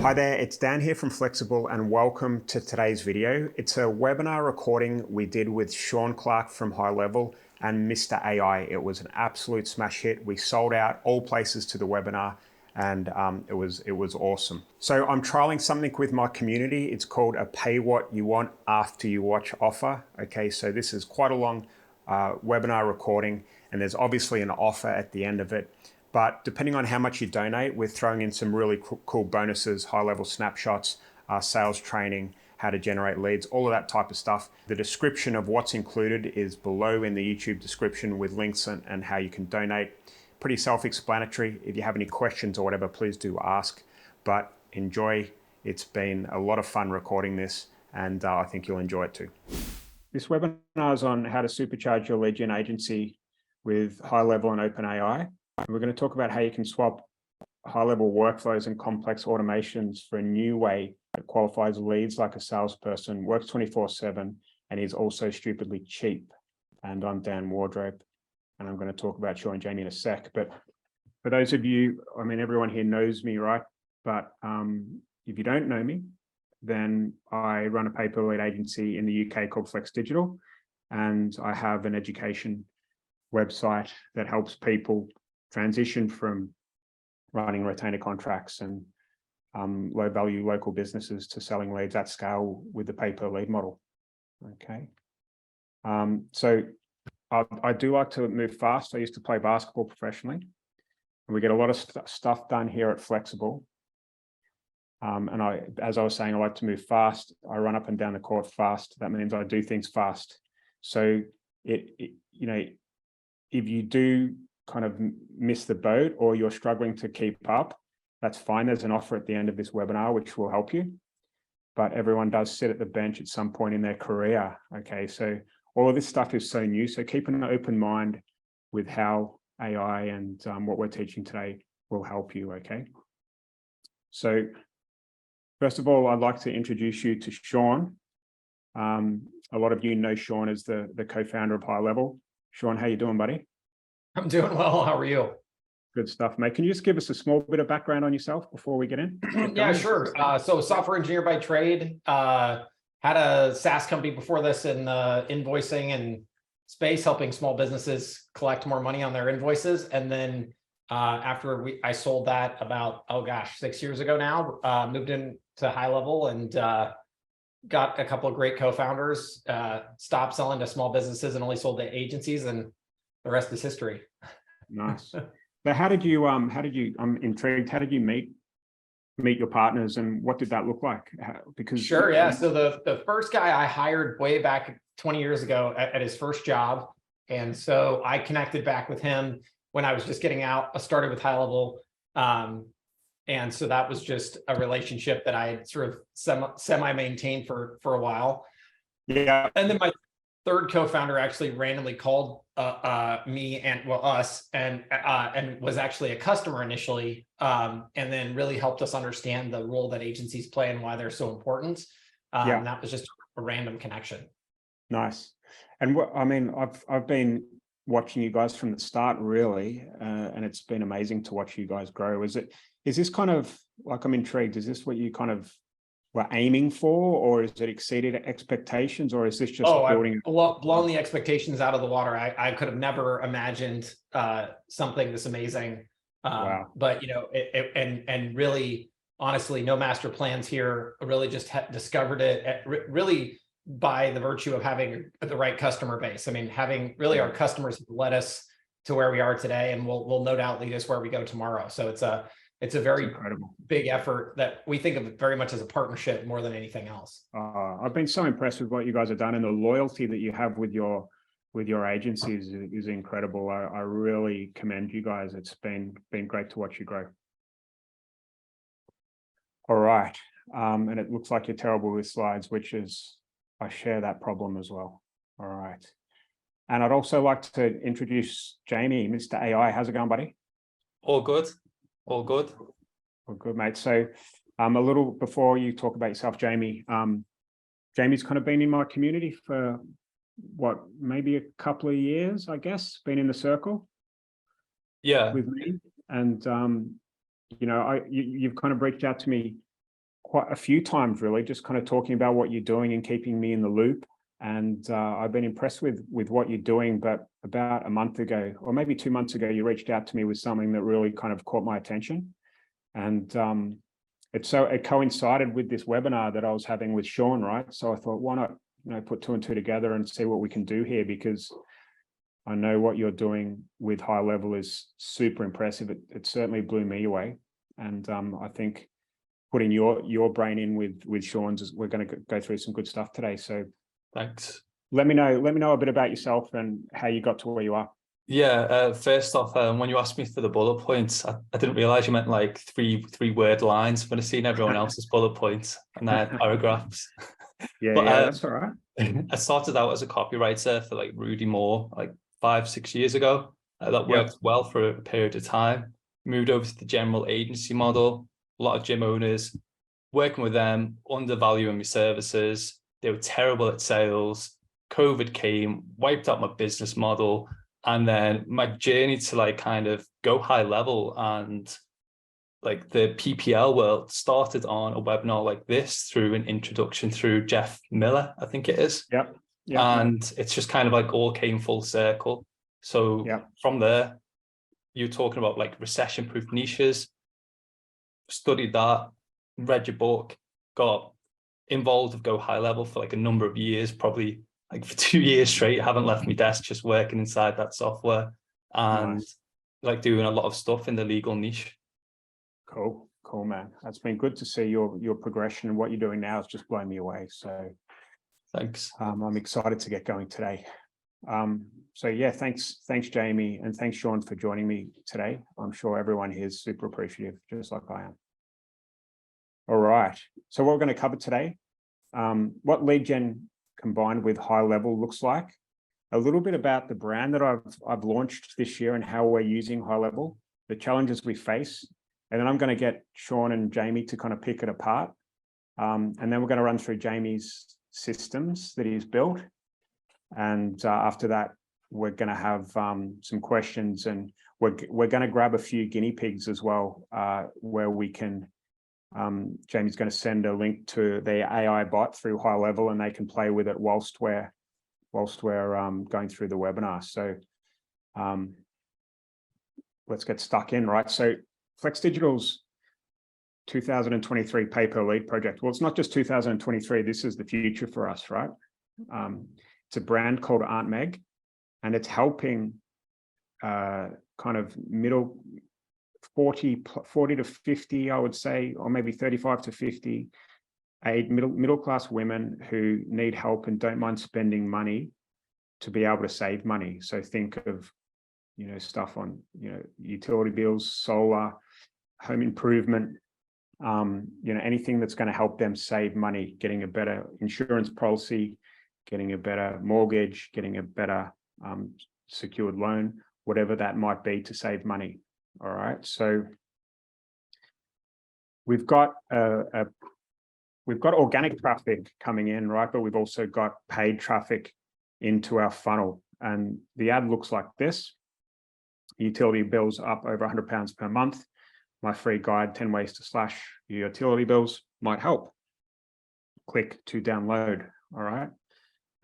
Hi there, it's Dan here from Flexxable and welcome to today's video. It's a webinar recording we did with Shaun Clark from HighLevel and Mr. AI. It was an absolute smash hit. We sold out all places to the webinar and it was awesome. So I'm trialing something with my community. It's called a pay what you want after you watch offer. Okay, so this is quite a long webinar recording and there's obviously an offer at the end of it. But depending on how much you donate, we're throwing in some really cool bonuses, high-level snapshots, sales training, how to generate leads, all of that type of stuff. The description of what's included is below in the YouTube description with links and how you can donate. Pretty self-explanatory. If you have any questions or whatever, please do ask. But enjoy. It's been a lot of fun recording this, and I think you'll enjoy it too. This webinar is on how to supercharge your lead gen agency with HighLevel and OpenAI. We're going to talk about how you can swap high-level workflows and complex automations for a new way that qualifies leads like a salesperson, works 24/7, and is also stupidly cheap. And I'm Dan Wardrope, and I'm going to talk about Shaun and Jamie in a sec. But for those of you, I mean, everyone here knows me, right? But if you don't know me, then I run a pay-per-lead agency in the UK called Flex Digital, and I have an education website that helps people transition from running retainer contracts and low value local businesses to selling leads at scale with the pay per lead model. Okay. So I do like to move fast. I used to play basketball professionally and we get a lot of stuff done here at Flexxable. And as I was saying, I like to move fast. I run up and down the court fast. That means I do things fast. So you know, if you do kind of miss the boat or you're struggling to keep up, that's fine. There's an offer at the end of this webinar which will help you, but everyone does sit at the bench at some point in their career. Okay, so all of this stuff is so new, so keep an open mind with how AI and what we're teaching today will help you. Okay, so first of all, I'd like to introduce you to Shaun. A lot of you know Shaun as the co-founder of HighLevel. Shaun, how you doing, buddy? I'm doing well. How are you? Good stuff, mate. Can you just give us a small bit of background on yourself before we get in? Yeah, sure. So software engineer by trade, had a SaaS company before this in the invoicing and space, helping small businesses collect more money on their invoices. And then after I sold that about, 6 years ago now, moved into HighLevel and got a couple of great co-founders, stopped selling to small businesses and only sold to agencies, and the rest is history. Nice. So how did you, I'm intrigued, how did you meet your partners and what did that look like? Because Sure, yeah. So the first guy I hired way back 20 years ago at his first job. And so I connected back with him when I was just getting out. I started with HighLevel. And so that was just a relationship that I had sort of semi-maintained for a while. Yeah. And then my third co-founder actually randomly called me and us and was actually a customer initially, and then really helped us understand the role that agencies play and why they're so important. And that was just a random connection. Nice. And what I mean, I've been watching you guys from the start, really, and it's been amazing to watch you guys grow. Is this kind of like, I'm intrigued, is this what you kind of were aiming for, or is it exceeded expectations, or is this just building? I've blown the expectations out of the water. I could have never imagined something this amazing. Wow. But you know, and really, honestly, no master plans here. Really just discovered it really by the virtue of having the right customer base. I mean, having really our customers led us to where we are today, and will no doubt lead us where we go tomorrow. So it's a very incredible big effort that we think of it very much as a partnership more than anything else. I've been so impressed with what you guys have done, and the loyalty that you have with your agencies is incredible. I really commend you guys. It's been great to watch you grow. All right, and it looks like you're terrible with slides, which is, I share that problem as well. All right, and I'd also like to introduce Jamie, Mr. AI. How's it going, buddy? All good. All good. Well, good, mate. So a little before you talk about yourself, Jamie, Jamie's kind of been in my community for what, maybe a couple of years, I guess, been in the circle. Yeah. With me. And, you know, you've kind of reached out to me quite a few times, really, just kind of talking about what you're doing and keeping me in the loop. And I've been impressed with what you're doing. But about a month ago, or maybe 2 months ago, you reached out to me with something that really kind of caught my attention. And it coincided with this webinar that I was having with Shaun, right? So I thought, why not, put 2 and 2 together and see what we can do here, because I know what you're doing with HighLevel is super impressive. It certainly blew me away. And I think putting your brain in with Shaun's, we're going to go through some good stuff today. So Thanks. let me know a bit about yourself and how you got to where you are. Yeah, first off, when you asked me for the bullet points, I didn't realize you meant like three word lines. When I've seen everyone else's bullet points and their paragraphs. Yeah, that's all right. I started out as a copywriter for like Rudy Moore, like 5-6 years ago. That worked well for a period of time. Moved over to the general agency model. A lot of gym owners, working with them, undervaluing my services. They were terrible at sales. COVID came, wiped out my business model. And then my journey to like kind of go high level and like the PPL world started on a webinar like this through an introduction through Jeff Miller, I think it is. Yep. And it's just kind of like all came full circle. So from there, you're talking about like recession-proof niches, studied that, read your book, got involved with Go High Level for like a number of years, probably like for 2 years straight. Haven't left my desk, just working inside that software and like doing a lot of stuff in the legal niche. Cool, man. That's been good to see your progression, and what you're doing now is just blowing me away. So thanks. I'm excited to get going today. So yeah, thanks Jamie, and thanks Shaun for joining me today. I'm sure everyone here is super appreciative, just like I am. All right, so what we're going to cover today, what lead gen combined with HighLevel looks like, a little bit about the brand that I've launched this year and how we're using HighLevel, the challenges we face, and then I'm going to get Shaun and Jamie to kind of pick it apart, and then we're going to run through Jamie's systems that he's built, and after that we're going to have some questions, and we're going to grab a few guinea pigs as well, where we can. Jamie's going to send a link to the AI bot through HighLevel, and they can play with it whilst we're going through the webinar. So let's get stuck in, right? So Flex Digital's 2023 pay per lead project. Well, it's not just 2023. This is the future for us, right? It's a brand called Aunt Meg, and it's helping kind of middle 40 to 50, I would say, or maybe 35 to 50, middle class women who need help and don't mind spending money to be able to save money. So think of, stuff on, utility bills, solar, home improvement, anything that's going to help them save money, getting a better insurance policy, getting a better mortgage, getting a better secured loan, whatever that might be to save money. All right, so we've got organic traffic coming in, right? But we've also got paid traffic into our funnel, and the ad looks like this. Utility bills up over £100 per month. My free guide, 10 ways to slash your utility bills, might help. Click to download. All right,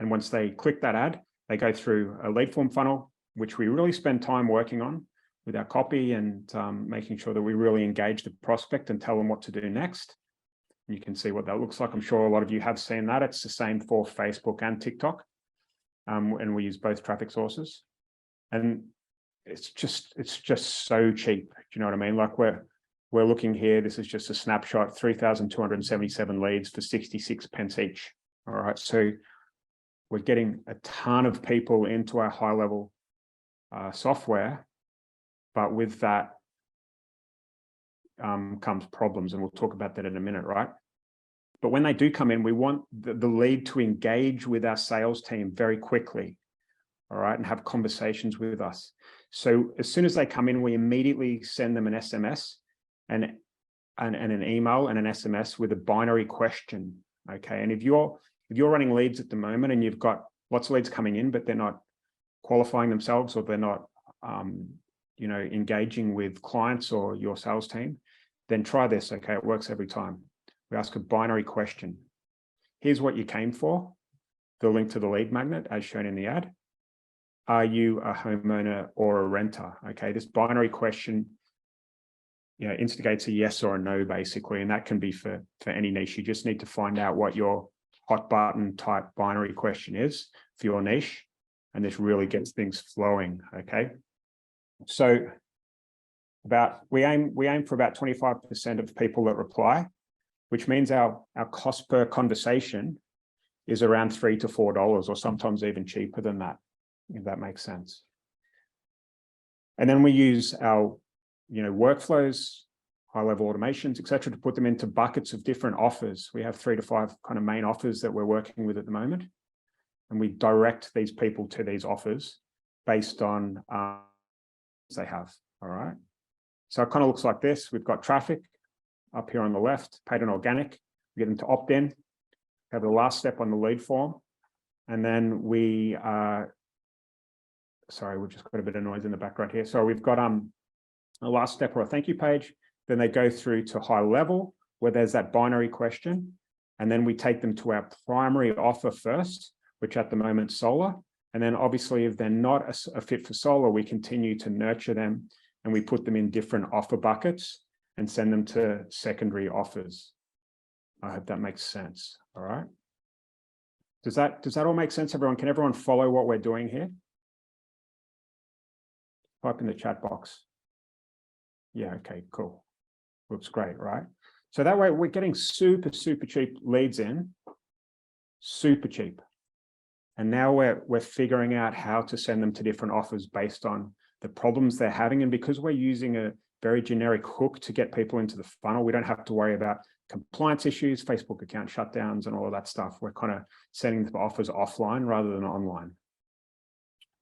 and once they click that ad, they go through a lead form funnel, which we really spend time working on with our copy and making sure that we really engage the prospect and tell them what to do next. You can see what that looks like. I'm sure a lot of you have seen that. It's the same for Facebook and TikTok, and we use both traffic sources. And it's just so cheap. Do you know what I mean? Like we're looking here. This is just a snapshot. 3,277 leads for 66 pence each. All right, so we're getting a ton of people into our HighLevel software. But with that comes problems, and we'll talk about that in a minute, right? But when they do come in, we want the lead to engage with our sales team very quickly, all right, and have conversations with us. So as soon as they come in, we immediately send them an SMS and an email and an SMS with a binary question, okay? And if you're running leads at the moment and you've got lots of leads coming in, but they're not qualifying themselves, or they're not engaging with clients or your sales team, then try this, okay? It works every time. We ask a binary question. Here's what you came for, the link to the lead magnet as shown in the ad. Are you a homeowner or a renter? Okay, this binary question, instigates a yes or a no, basically, and that can be for any niche. You just need to find out what your hot button type binary question is for your niche, and this really gets things flowing. Okay, so we aim for about 25% of people that reply, which means our cost per conversation is around $3 to $4, or sometimes even cheaper than that, if that makes sense. And then we use our workflows, high-level automations, etc., to put them into buckets of different offers. We have 3 to 5 kind of main offers that we're working with at the moment, and we direct these people to these offers based on they have. All right. So it kind of looks like this. We've got traffic up here on the left, paid and organic. We get them to opt in. Have the last step on the lead form, and then we sorry, we've just got a bit of noise in the background here. So we've got a last step or a thank you page. Then they go through to HighLevel, where there's that binary question, and then we take them to our primary offer first, which at the moment is solar. And then obviously, if they're not a fit for solar, we continue to nurture them, and we put them in different offer buckets and send them to secondary offers. I hope that makes sense. All right. Does that all make sense, everyone? Can everyone follow what we're doing here? Type in the chat box. Yeah, okay, cool. Looks great, right? So that way we're getting super, super cheap leads in, super cheap. And now we're figuring out how to send them to different offers based on the problems they're having. And because we're using a very generic hook to get people into the funnel, we don't have to worry about compliance issues, Facebook account shutdowns, and all of that stuff. We're kind of sending the offers offline rather than online.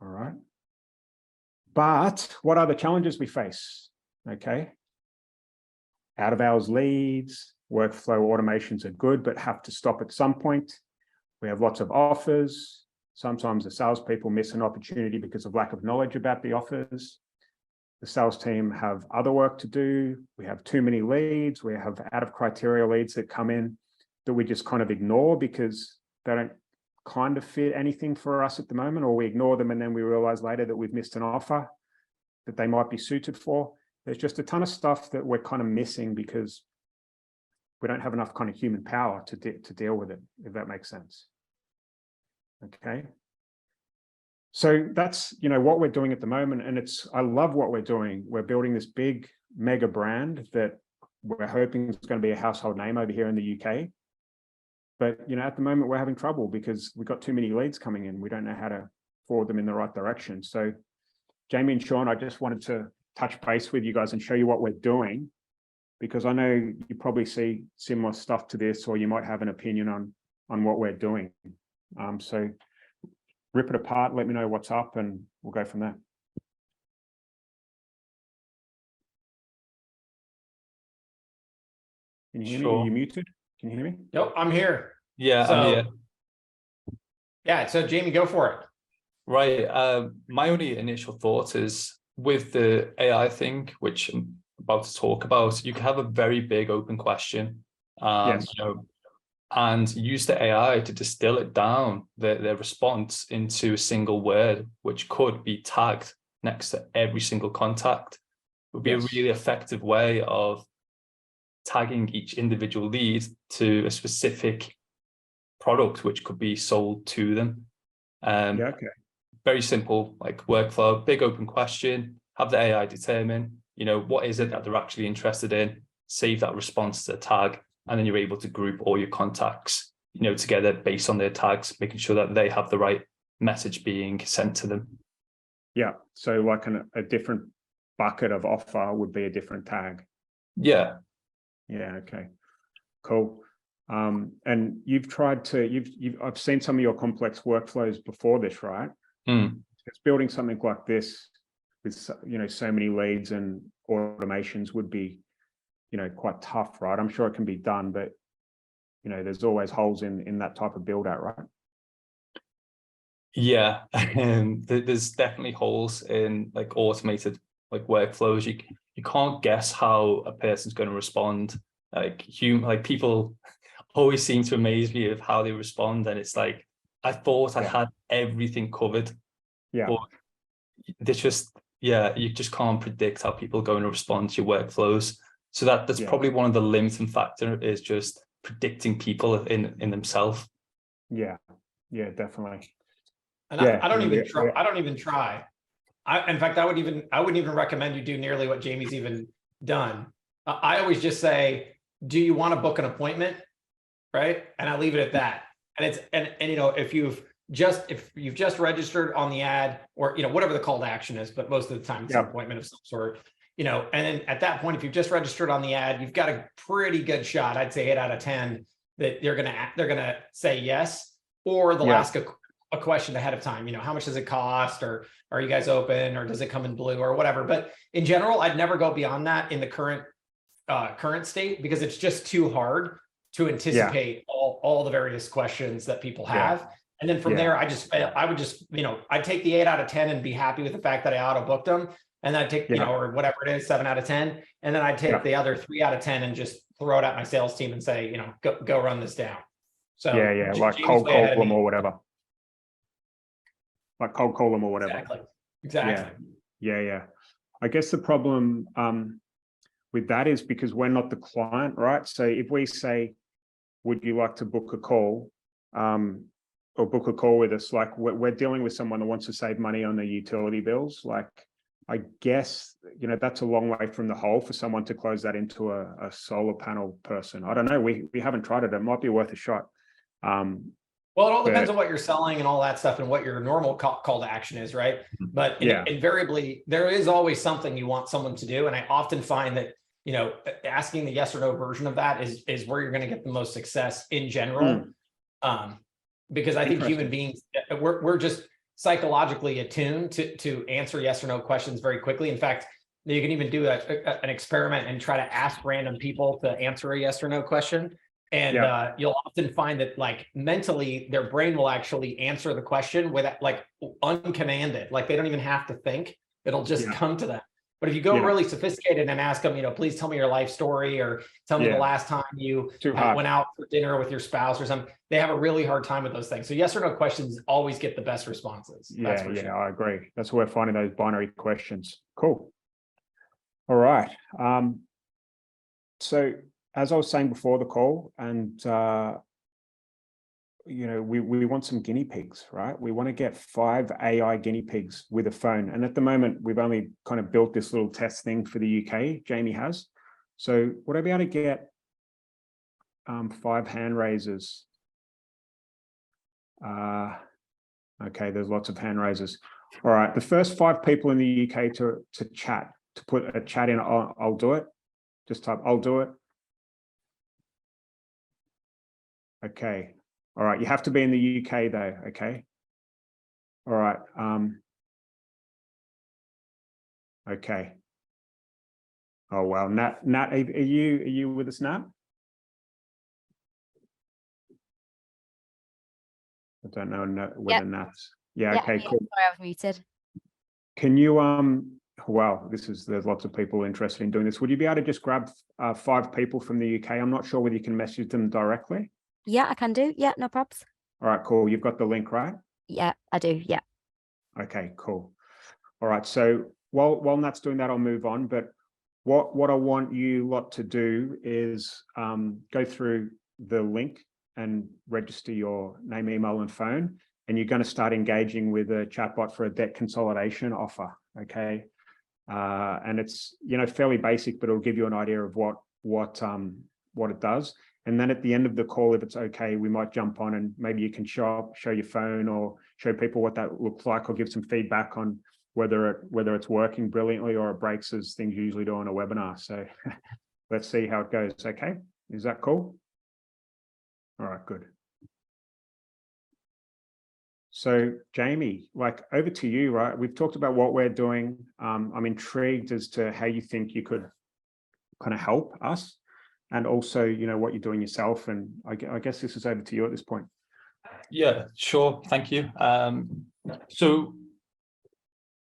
All right. But what are the challenges we face? Okay. Out of hours leads, workflow automations are good, but have to stop at some point. We have lots of offers. Sometimes the salespeople miss an opportunity because of lack of knowledge about the offers. The sales team have other work to do. We have too many leads. We have out of criteria leads that come in that we just kind of ignore because they don't kind of fit anything for us at the moment, or we ignore them and then we realize later that we've missed an offer that they might be suited for. There's just a ton of stuff that we're kind of missing because we don't have enough kind of human power to deal with it, if that makes sense. Okay. So that's, what we're doing at the moment. And I love what we're doing. We're building this big mega brand that we're hoping is going to be a household name over here in the UK. But, at the moment we're having trouble because we've got too many leads coming in. We don't know how to forward them in the right direction. So Jamie and Shaun, I just wanted to touch base with you guys and show you what we're doing, because I know you probably see similar stuff to this, or you might have an opinion on what we're doing. So rip it apart, let me know what's up, and we'll go from there. Can you hear me? Are you muted? Can you hear me? Nope, I'm here. Yeah, I'm here. Yeah, so Jamie, go for it. Right. My only initial thought is with the AI thing, which I'm about to talk about, you can have a very big open question, Yes. and use the AI to distill it down, their response into a single word, which could be tagged next to every single contact. It would be a really effective way of tagging each individual lead to a specific product, which could be sold to them. Okay. Very simple, like workflow, big open question, have the AI determine, what is it that they're actually interested in, save that response to a tag, and then you're able to group all your contacts, together based on their tags, making sure that they have the right message being sent to them. Yeah. So like a different bucket of offer would be a different tag. Yeah. Yeah. Okay. Cool. And you've tried to, I've seen some of your complex workflows before this, right? It's building something like this with, so many leads and automations would be, quite tough, right? I'm sure it can be done, but, there's always holes in that type of build out, right? Yeah. There's definitely holes in like automated workflows. You can't guess how a person's going to respond. People always seem to amaze me of how they respond. And it's like, I thought I had everything covered, but they just, you just can't predict how people are going to respond to your workflows. So that's probably one of the limiting factor, is just predicting people in themselves. Yeah, definitely. And I don't even try. I don't even try. In fact, I wouldn't even recommend you do nearly what Jamie's even done. I always just say, do you want to book an appointment? Right. And I leave it at that. And it's, and you know, if you've just registered on the ad, or, you know, whatever the call to action is, but most of the time it's an appointment of some sort, you know, and then at that point, if you've just registered on the ad, you've got a pretty good shot. I'd say 8 out of 10 that they're going to say yes, or they'll ask a question ahead of time. You know, how much does it cost, or are you guys open, or does it come in blue, or whatever. But in general, I'd never go beyond that in the current state, because it's just too hard to anticipate all the various questions that people have. And then from there, I would just, you know, I'd take the 8 out of 10 and be happy with the fact that I auto booked them. And then I'd take, you know, or whatever it is, 7 out of 10. And then I'd take the other 3 out of 10 and just throw it at my sales team and say, you know, go run this down. So like cold call them or whatever. Like cold call them or whatever. Exactly. Yeah. I guess the problem with that is because we're not the client, right? So if we say, would you like to book a call, or book a call with us, like we're dealing with someone that wants to save money on their utility bills. Like, I guess, you know, that's a long way from the hole for someone to close that into a solar panel person. I don't know. We haven't tried it. It might be worth a shot. Well, it all depends on what you're selling and all that stuff, and what your normal call to action is, right? But invariably, there is always something you want someone to do. And I often find that, you know, asking the yes or no version of that is where you're going to get the most success in general. Because I think human beings, we're just psychologically attuned to answer yes or no questions very quickly. In fact, you can even do an experiment and try to ask random people to answer a yes or no question. And you'll often find that, like, mentally, their brain will actually answer the question with, like, uncommanded. Like, they don't even have to think. It'll just come to them. But if you go really sophisticated and ask them, you know, please tell me your life story, or tell me the last time you went out for dinner with your spouse or something, they have a really hard time with those things. So yes or no questions always get the best responses. Sure. I agree. That's where we're finding those binary questions. Cool. All right. So as I was saying before the call, and you know, we want some guinea pigs, right? We want to get 5 AI guinea pigs with a phone. And at the moment, we've only kind of built this little test thing for the UK, Jamie has. So would I be able to get 5 hand raisers? Okay, there's lots of hand raisers. All right, the first 5 people in the UK to chat, to put a chat in, I'll do it. Just type, I'll do it. Okay. All right, you have to be in the UK though, okay? All right, okay. Oh, well, Nat, are you with us, Nat? I don't know whether Nat's, okay, cool. Sorry, I was muted. Can you, wow, there's lots of people interested in doing this. Would you be able to just grab 5 people from the UK? I'm not sure whether you can message them directly. Yeah, I can do. Yeah, no probs. All right, cool. You've got the link, right? Yeah, I do. Yeah. Okay, cool. All right. So while Nat's doing that, I'll move on. But what I want you lot to do is go through the link and register your name, email, and phone. And you're going to start engaging with a chatbot for a debt consolidation offer. Okay. And it's, you know, fairly basic, but it'll give you an idea of what it does. And then at the end of the call, if it's okay, we might jump on and maybe you can show your phone or show people what that looks like, or give some feedback on whether it's working brilliantly or it breaks, as things usually do on a webinar. So let's see how it goes. Okay, is that cool? All right, good. So Jamie, like, over to you, right? We've talked about what we're doing. I'm intrigued as to how you think you could kind of help us. And also, you know, what you're doing yourself. And I guess this is over to you at this point. Yeah, sure. Thank you. So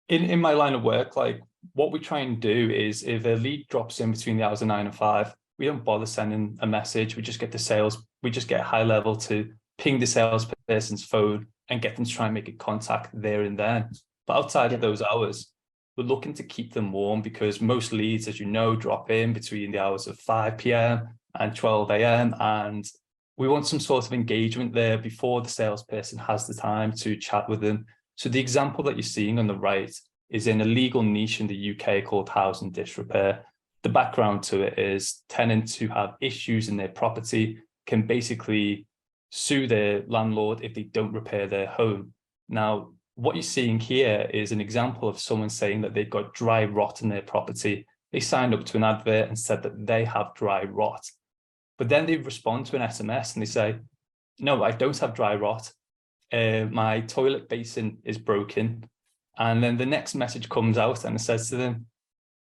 in my line of work, like, what we try and do is, if a lead drops in between the hours of 9 and 5, we don't bother sending a message. We just get HighLevel to ping the salesperson's phone and get them to try and make a contact there and then. But outside of those hours, we're looking to keep them warm, because most leads, as you know, drop in between the hours of 5 p.m. and 12 a.m. And we want some sort of engagement there before the salesperson has the time to chat with them. So the example that you're seeing on the right is in a legal niche in the UK called housing disrepair. The background to it is tenants who have issues in their property can basically sue their landlord if they don't repair their home. Now, what you're seeing here is an example of someone saying that they've got dry rot in their property. They signed up to an advert and said that they have dry rot. But then they respond to an SMS and they say, no, I don't have dry rot. My toilet basin is broken. And then the next message comes out and it says to them,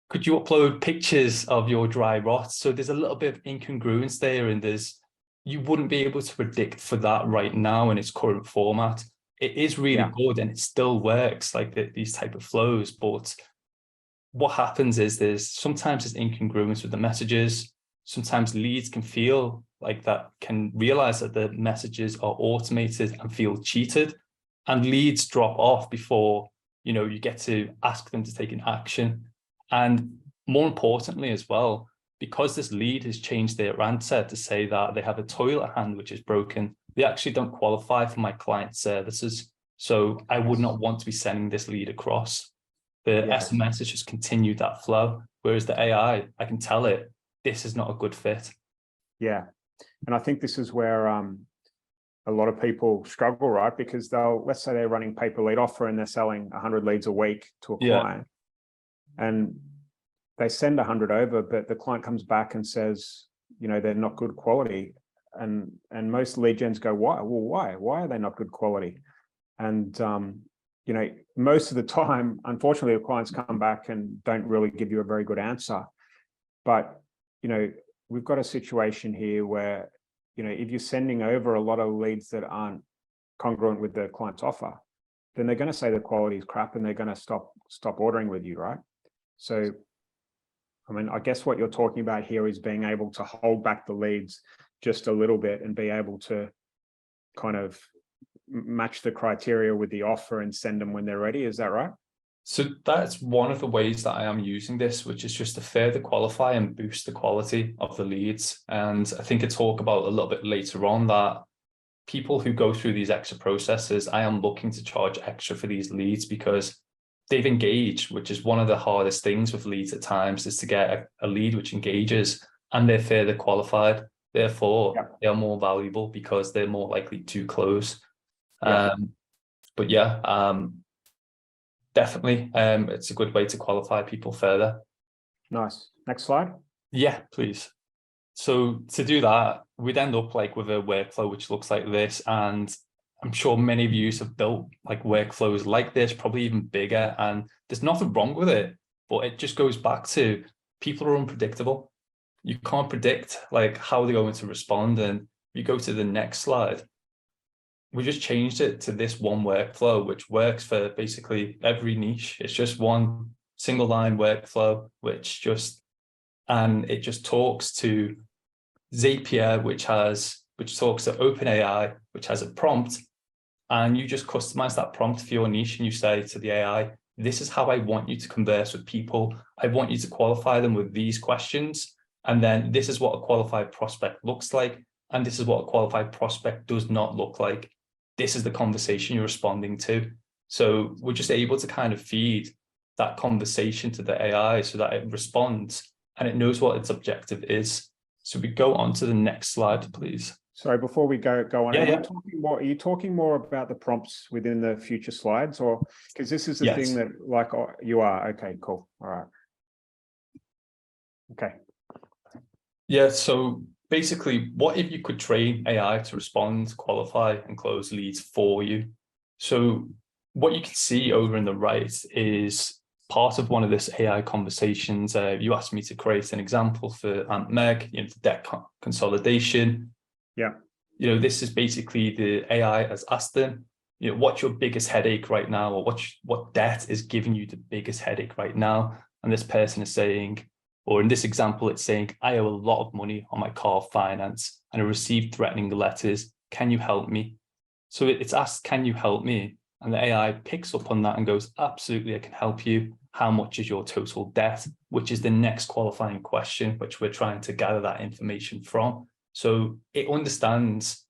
could you upload pictures of your dry rot? So there's a little bit of incongruence there, and you wouldn't be able to predict for that right now in its current format. It is really good and it still works, like these type of flows. But what happens is sometimes there's incongruence with the messages. Sometimes leads can feel like that, can realize that the messages are automated and feel cheated, and leads drop off before, you get to ask them to take an action. And more importantly as well, because this lead has changed their answer to say that they have a toilet hand which is broken, they actually don't qualify for my client services. So I would not want to be sending this lead across. The SMS has just continued that flow. Whereas the AI, I can tell it, this is not a good fit. Yeah. And I think this is where a lot of people struggle, right? Because let's say they're running pay per lead offer and they're selling 100 leads a week to a client. And they send 100 over, but the client comes back and says, they're not good quality. And most lead gens go, why? Well, why? Why are they not good quality? And, most of the time, unfortunately, the clients come back and don't really give you a very good answer. But, we've got a situation here where, if you're sending over a lot of leads that aren't congruent with the client's offer, then they're going to say the quality is crap and they're going to stop ordering with you, right? So, I guess what you're talking about here is being able to hold back the leads just a little bit and be able to kind of match the criteria with the offer and send them when they're ready. Is that right? So that's one of the ways that I am using this, which is just to further qualify and boost the quality of the leads. And I think I talk about a little bit later on that people who go through these extra processes, I am looking to charge extra for these leads because they've engaged, which is one of the hardest things with leads at times, is to get a lead which engages and they're further qualified. Therefore, they are more valuable because they're more likely to close. But definitely, it's a good way to qualify people further. Nice. Next slide. Yeah, please. So to do that, we'd end up with a workflow which looks like this, and I'm sure many of you have built workflows like this, probably even bigger, and there's nothing wrong with it, but it just goes back to people are unpredictable. You can't predict how they're going to respond. And you go to the next slide. We just changed it to this one workflow, which works for basically every niche. It's just one single line workflow, which just talks to Zapier, which talks to OpenAI, which has a prompt, and you just customize that prompt for your niche, and you say to the AI, this is how I want you to converse with people. I want you to qualify them with these questions. And then this is what a qualified prospect looks like. And this is what a qualified prospect does not look like. This is the conversation you're responding to. So we're just able to kind of feed that conversation to the AI so that it responds and it knows what its objective is. So we go on to the next slide, please. Sorry, before we go on, are you talking more about the prompts within the future slides, or because this is the thing that you are? Okay, cool. All right. Okay. Yeah, so basically, what if you could train AI to respond, qualify, and close leads for you? So what you can see over in the right is part of one of this AI conversations. You asked me to create an example for Aunt Meg, the debt consolidation. Yeah. This is basically the AI has asked them, what's your biggest headache right now? Or what debt is giving you the biggest headache right now? And this person is saying, Or in this example, it's saying, I owe a lot of money on my car finance and I received threatening letters. Can you help me? So it's asked, can you help me? And the AI picks up on that and goes, absolutely, I can help you. How much is your total debt? Which is the next qualifying question, which we're trying to gather that information from. So it understands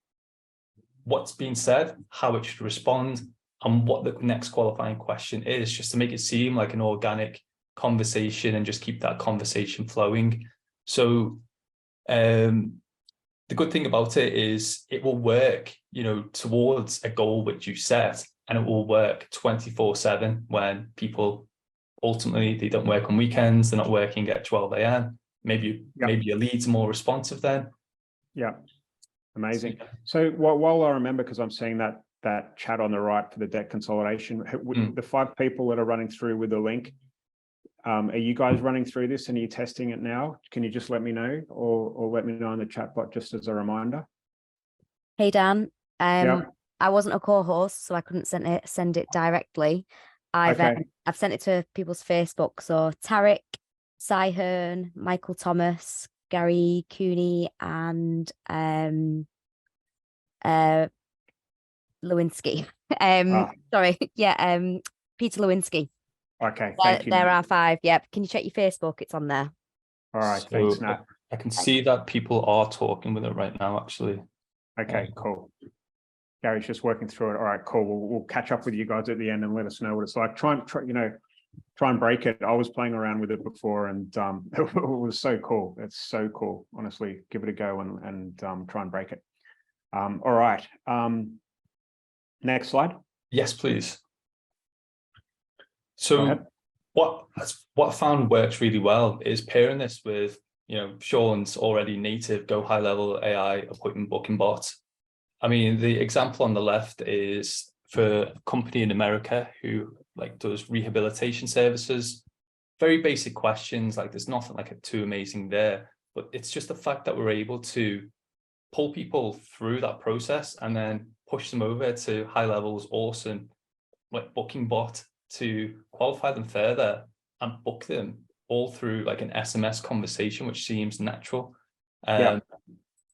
what's being said, how it should respond, and what the next qualifying question is, just to make it seem like an organic conversation and just keep that conversation flowing. So the good thing about it is it will work, towards a goal which you set, and it will work 24/7 when people ultimately, they don't work on weekends, they're not working at 12 a.m. Maybe your leads are more responsive then. Yeah, amazing. So while I remember, because I'm seeing that chat on the right for the debt consolidation, the 5 people that are running through with the link, are you guys running through this and are you testing it now? Can you just let me know, or let me know in the chat bot just as a reminder? Hey, Dan. I wasn't a co-host, so I couldn't send it directly. I've sent it to people's Facebook. So Tarek, Cy Hearn, Michael Thomas, Gary Cooney, and Lewinsky. Sorry, Peter Lewinsky. Okay, thank you. There are 5. Yep. Can you check your Facebook? It's on there. All right, thanks, Nat. I can see that people are talking with it right now, actually. Okay, cool. Gary's just working through it. All right, cool. We'll catch up with you guys at the end and let us know what it's like. Try and break it. I was playing around with it before, and it was so cool. It's so cool. Honestly, give it a go and try and break it. All right. Next slide. Yes, please. So what I found works really well is pairing this with, Shaun's already native Go HighLevel AI appointment booking bot. I mean, the example on the left is for a company in America who does rehabilitation services. Very basic questions, there's nothing too amazing there, but it's just the fact that we're able to pull people through that process and then push them over to HighLevel's awesome booking bot to qualify them further and book them all through an SMS conversation, which seems natural.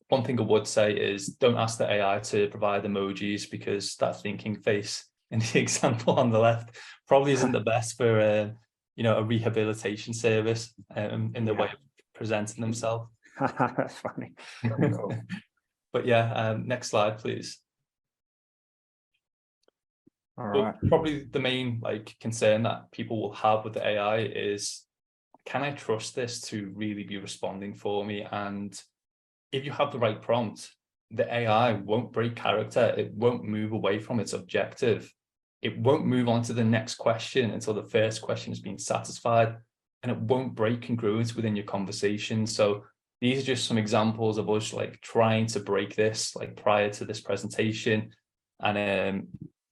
One thing I would say is don't ask the AI to provide emojis, because that thinking face in the example on the left probably isn't the best for a rehabilitation service in the way of presenting themselves. That's funny. Cool. But next slide, please. All right. But probably the main concern that people will have with the AI is, can I trust this to really be responding for me? And if you have the right prompt, the AI won't break character. It won't move away from its objective. It won't move on to the next question until the first question has been satisfied, and it won't break congruence within your conversation. So these are just some examples of us trying to break this prior to this presentation. And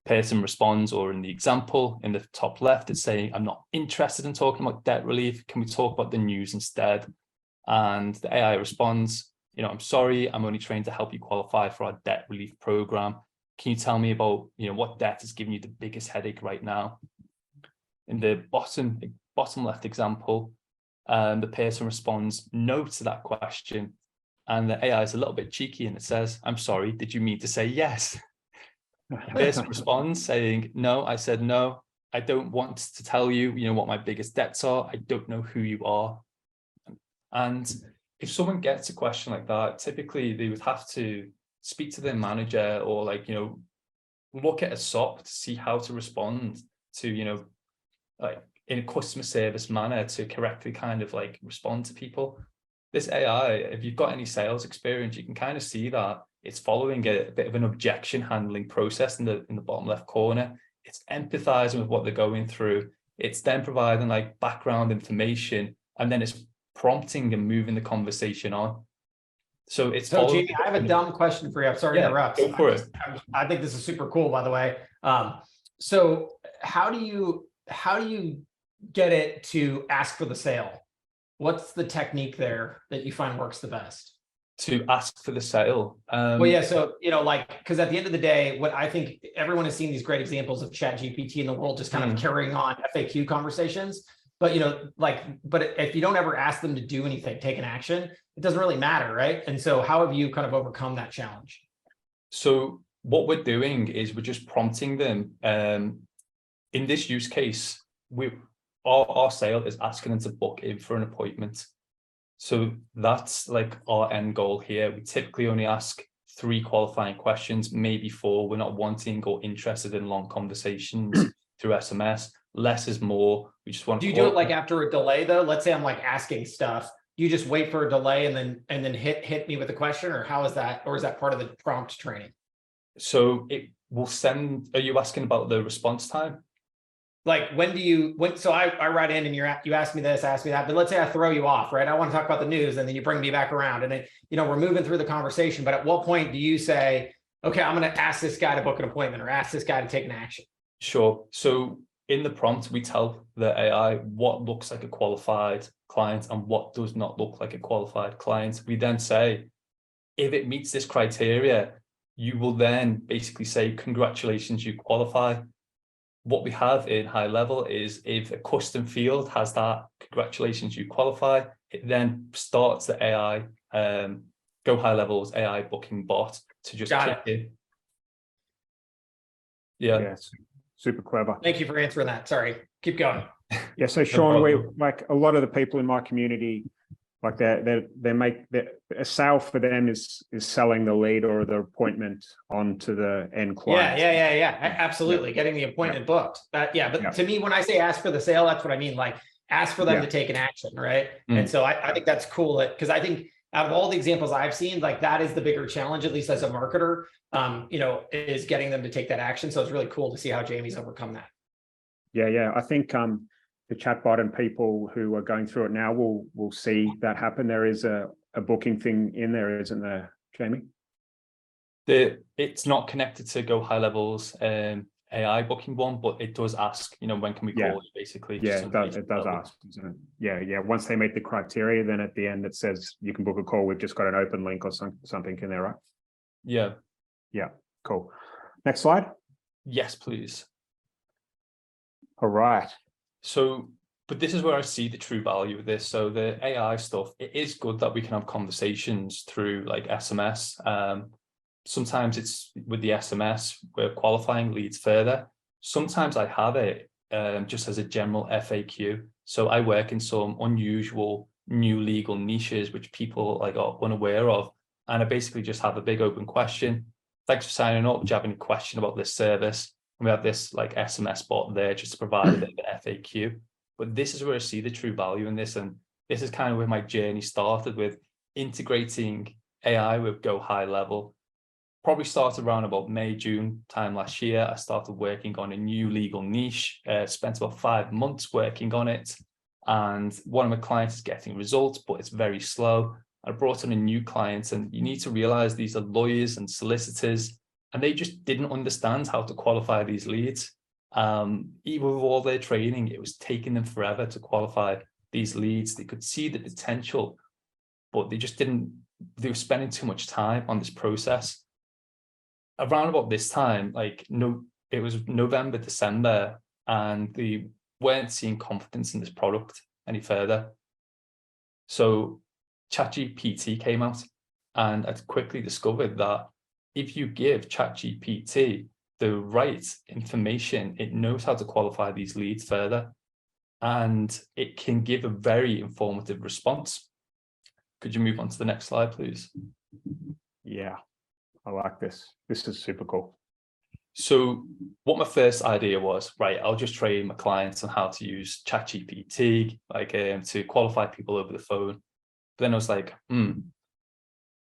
person responds, or in the example in the top left, it's saying, I'm not interested in talking about debt relief. Can we talk about the news instead? And the AI responds, I'm sorry, I'm only trying to help you qualify for our debt relief program. Can you tell me about, what debt is giving you the biggest headache right now? In the bottom left example, the person responds no to that question. And the AI is a little bit cheeky and it says, I'm sorry, did you mean to say yes? The person responds saying, no, I said no. I don't want to tell you, what my biggest debts are. I don't know who you are. And if someone gets a question like that, typically they would have to speak to their manager or look at a SOP to see how to respond to, in a customer service manner to correctly respond to people. This AI, if you've got any sales experience, you can kind of see that it's following a bit of an objection handling process in the bottom left corner. It's empathizing with what they're going through. It's then providing background information, and then it's prompting and moving the conversation on. So it's Jamie, I have a dumb question for you. I'm sorry to interrupt. Go for it. I think this is super cool, by the way. So how do you get it to ask for the sale? What's the technique there that you find works the best? To ask for the sale? Well, yeah. So, because at the end of the day, what I think everyone has seen these great examples of ChatGPT in the world just kind of carrying on FAQ conversations. But, but if you don't ever ask them to do anything, take an action, it doesn't really matter, right? And so how have you kind of overcome that challenge? So what we're doing is we're just prompting them. In this use case, our sale is asking them to book in for an appointment. So that's like our end goal here. We typically only ask 3 qualifying questions, maybe 4. We're not wanting or interested in long conversations through SMS. Less is more. We just want. Do you do it like after a delay though? Let's say I'm like asking stuff. You just wait for a delay and then hit me with a question, or how is that? Or is that part of the prompt training? So it will send. Are you asking about the response time? Like so I write in and you ask me this, ask me that, but let's say I throw you off, right? I want to talk about the news and then you bring me back around and we're moving through the conversation, but at what point do you say, okay, I'm going to ask this guy to book an appointment or ask this guy to take an action? Sure. So in the prompt, we tell the AI what looks like a qualified client and what does not look like a qualified client. We then say, if it meets this criteria, you will then basically say, congratulations, you qualify. What we have in HighLevel is if a custom field has that, congratulations, you qualify, it then starts the AI, Go HighLevel's AI booking bot to just kick in. Yeah, super clever. Thank you for answering that. Sorry, keep going. Yeah, so Shaun, we like a lot of the people in my community, like they make a sale for them is selling the lead or the appointment onto the end client. Yeah. Absolutely. Yeah. Getting the appointment booked. But to me, when I say ask for the sale, that's what I mean. Like ask for them to take an action, right? And so I think that's cool because I think out of all the examples I've seen, like that is the bigger challenge, at least as a marketer, is getting them to take that action. So it's really cool to see how Jamie's overcome that. Yeah. I think the chatbot and people who are going through it now will see that happen. There is a booking thing in there, isn't there, Jamie? It's not connected to Go HighLevel's AI booking one, but it does ask, when can we call it, basically. Yeah, it does ask, doesn't it? Yeah. Once they meet the criteria, then at the end it says you can book a call. We've just got an open link or something in there, right? Yeah, cool. Next slide. Yes, please. All right. So, but this is where I see the true value of this. So the AI stuff, it is good that we can have conversations through like SMS. Sometimes it's with the SMS, we're qualifying leads further. Sometimes I have it just as a general FAQ. So I work in some unusual new legal niches, which people like are unaware of. And I basically just have a big open question. Thanks for signing up. Do you have any question about this service? And we have this like SMS bot there just to provide a bit of an FAQ. But this is where I see the true value in this. And this is kind of where my journey started with integrating AI with Go HighLevel. Probably started around about May, June time last year. I started working on a new legal niche, spent about 5 months working on it. And one of my clients is getting results, but it's very slow. I brought in a new client, and you need to realize these are lawyers and solicitors, and they just didn't understand how to qualify these leads. Even with all their training, it was taking them forever to qualify these leads. They could see the potential, but they just didn't, they were spending too much time on this process. Around about this time, it was November, December, and they weren't seeing confidence in this product any further. So ChatGPT came out, and I quickly discovered that if you give ChatGPT the right information, it knows how to qualify these leads further, and it can give a very informative response. Could you move on to the next slide, please? Yeah, I like this. This is super cool. So what my first idea was, right, I'll just train my clients on how to use ChatGPT, to qualify people over the phone. But then I was like,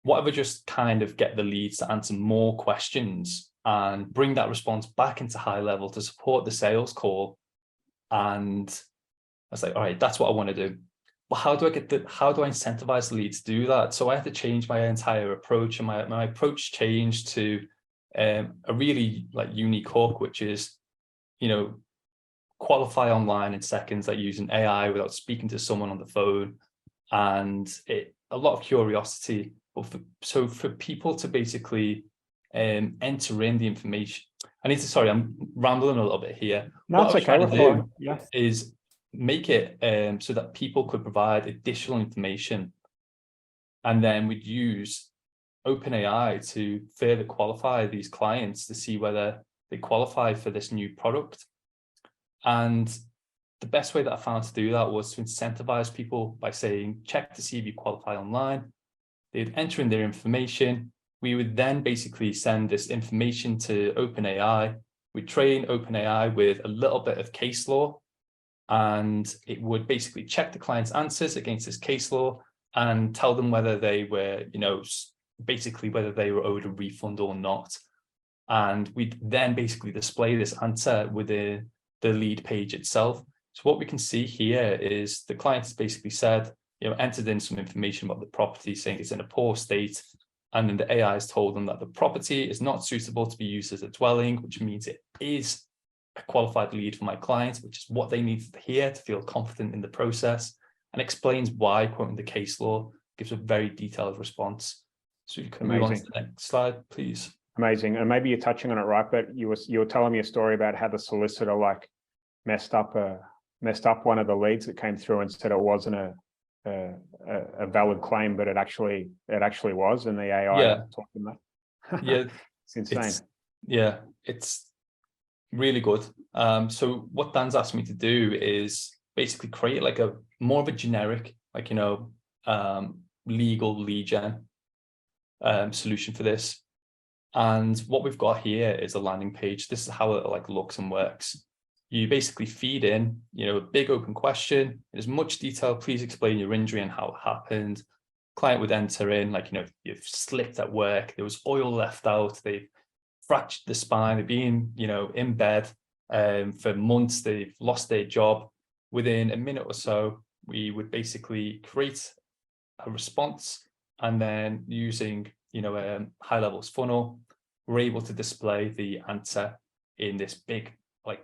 what if I just kind of get the leads to answer more questions and bring that response back into HighLevel to support the sales call? And I was like, all right, that's what I want to do. But how do I incentivize the lead to do that? So I had to change my entire approach, and my approach changed to a really unique hook, which is, qualify online in seconds, using AI without speaking to someone on the phone. And a lot of curiosity, but for people to basically enter in the information. I'm rambling a little bit here. No, it's okay. Is make it so that people could provide additional information. And then we'd use OpenAI to further qualify these clients to see whether they qualify for this new product. And the best way that I found to do that was to incentivize people by saying, check to see if you qualify online. They'd enter in their information. We would then basically send this information to OpenAI. We'd train OpenAI with a little bit of case law, and it would basically check the client's answers against this case law and tell them whether they were, basically whether they were owed a refund or not. And we'd then basically display this answer within the lead page itself. So what we can see here is the client has basically said, entered in some information about the property, saying it's in a poor state. And then the AI has told them that the property is not suitable to be used as a dwelling, which means it is a qualified lead for my client, which is what they need to hear to feel confident in the process, and explains why, quoting the case law, gives a very detailed response. So you can move on to the next slide, please. Amazing. And maybe you're touching on it, right? But you were telling me a story about how the solicitor messed up one of the leads that came through and said it wasn't a valid claim, but it actually was, and the AI taught them that. Yeah, it's insane. It's really good. So what Dan's asked me to do is basically create like a more of a generic, legal lead gen solution for this. And what we've got here is a landing page. This is how it looks and works. You basically feed in, a big open question in as much detail. Please explain your injury and how it happened. Client would enter in, you've slipped at work, there was oil left out, they've fractured the spine, they've been, in bed for months, they've lost their job. Within a minute or so, we would basically create a response, and then using, HighLevel's funnel, we're able to display the answer in this big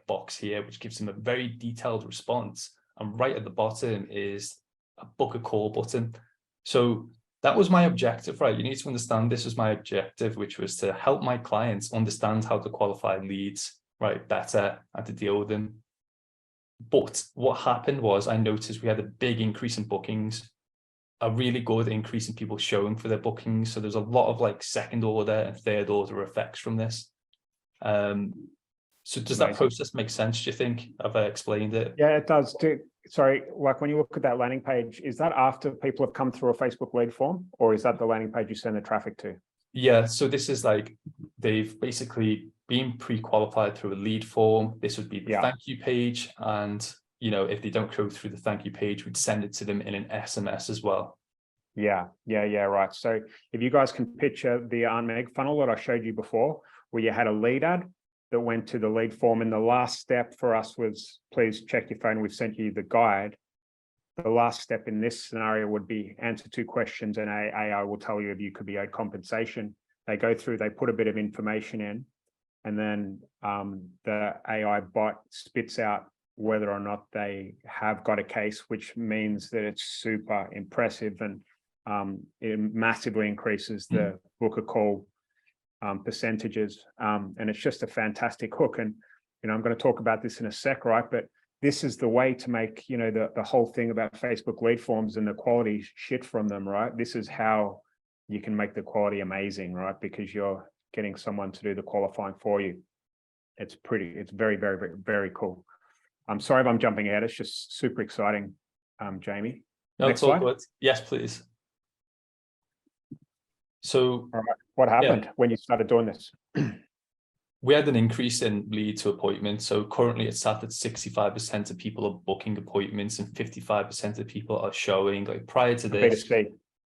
box here, which gives them a very detailed response. And right at the bottom is a book a call button. So that was my objective, right? You need to understand this was my objective, which was to help my clients understand how to qualify leads, right, better, and to deal with them. But what happened was I noticed we had a big increase in bookings, a really good increase in people showing for their bookings. So there's a lot of second order and third order effects from this. So does that process make sense, do you think? Have I explained it? Yeah, it does. Sorry, when you look at that landing page, is that after people have come through a Facebook lead form, or is that the landing page you send the traffic to? Yeah, so this is they've basically been pre-qualified through a lead form. This would be the thank you page. And, if they don't go through the thank you page, we'd send it to them in an SMS as well. Yeah, right. So if you guys can picture the Meg funnel that I showed you before, where you had a lead ad that went to the lead form, and the last step for us was, please check your phone, we've sent you the guide. The last step in this scenario would be answer 2 questions, and AI will tell you if you could be owed compensation. They go through, they put a bit of information in, and then the AI bot spits out whether or not they have got a case, which means that it's super impressive, and it massively increases the book a call percentages, and it's just a fantastic hook. And I'm going to talk about this in a sec, right? But this is the way to make the whole thing about Facebook lead forms and the quality shit from them, right? This is how you can make the quality amazing, right? Because you're getting someone to do the qualifying for you. It's very, very, very, very cool. I'm sorry if I'm jumping ahead. It's just super exciting, Jamie. No, it's all good. Yes, please. So, all right, what happened when you started doing this? We had an increase in lead to appointment. So currently it's sat at 65% of people are booking appointments and 55% of people are showing. Prior to this,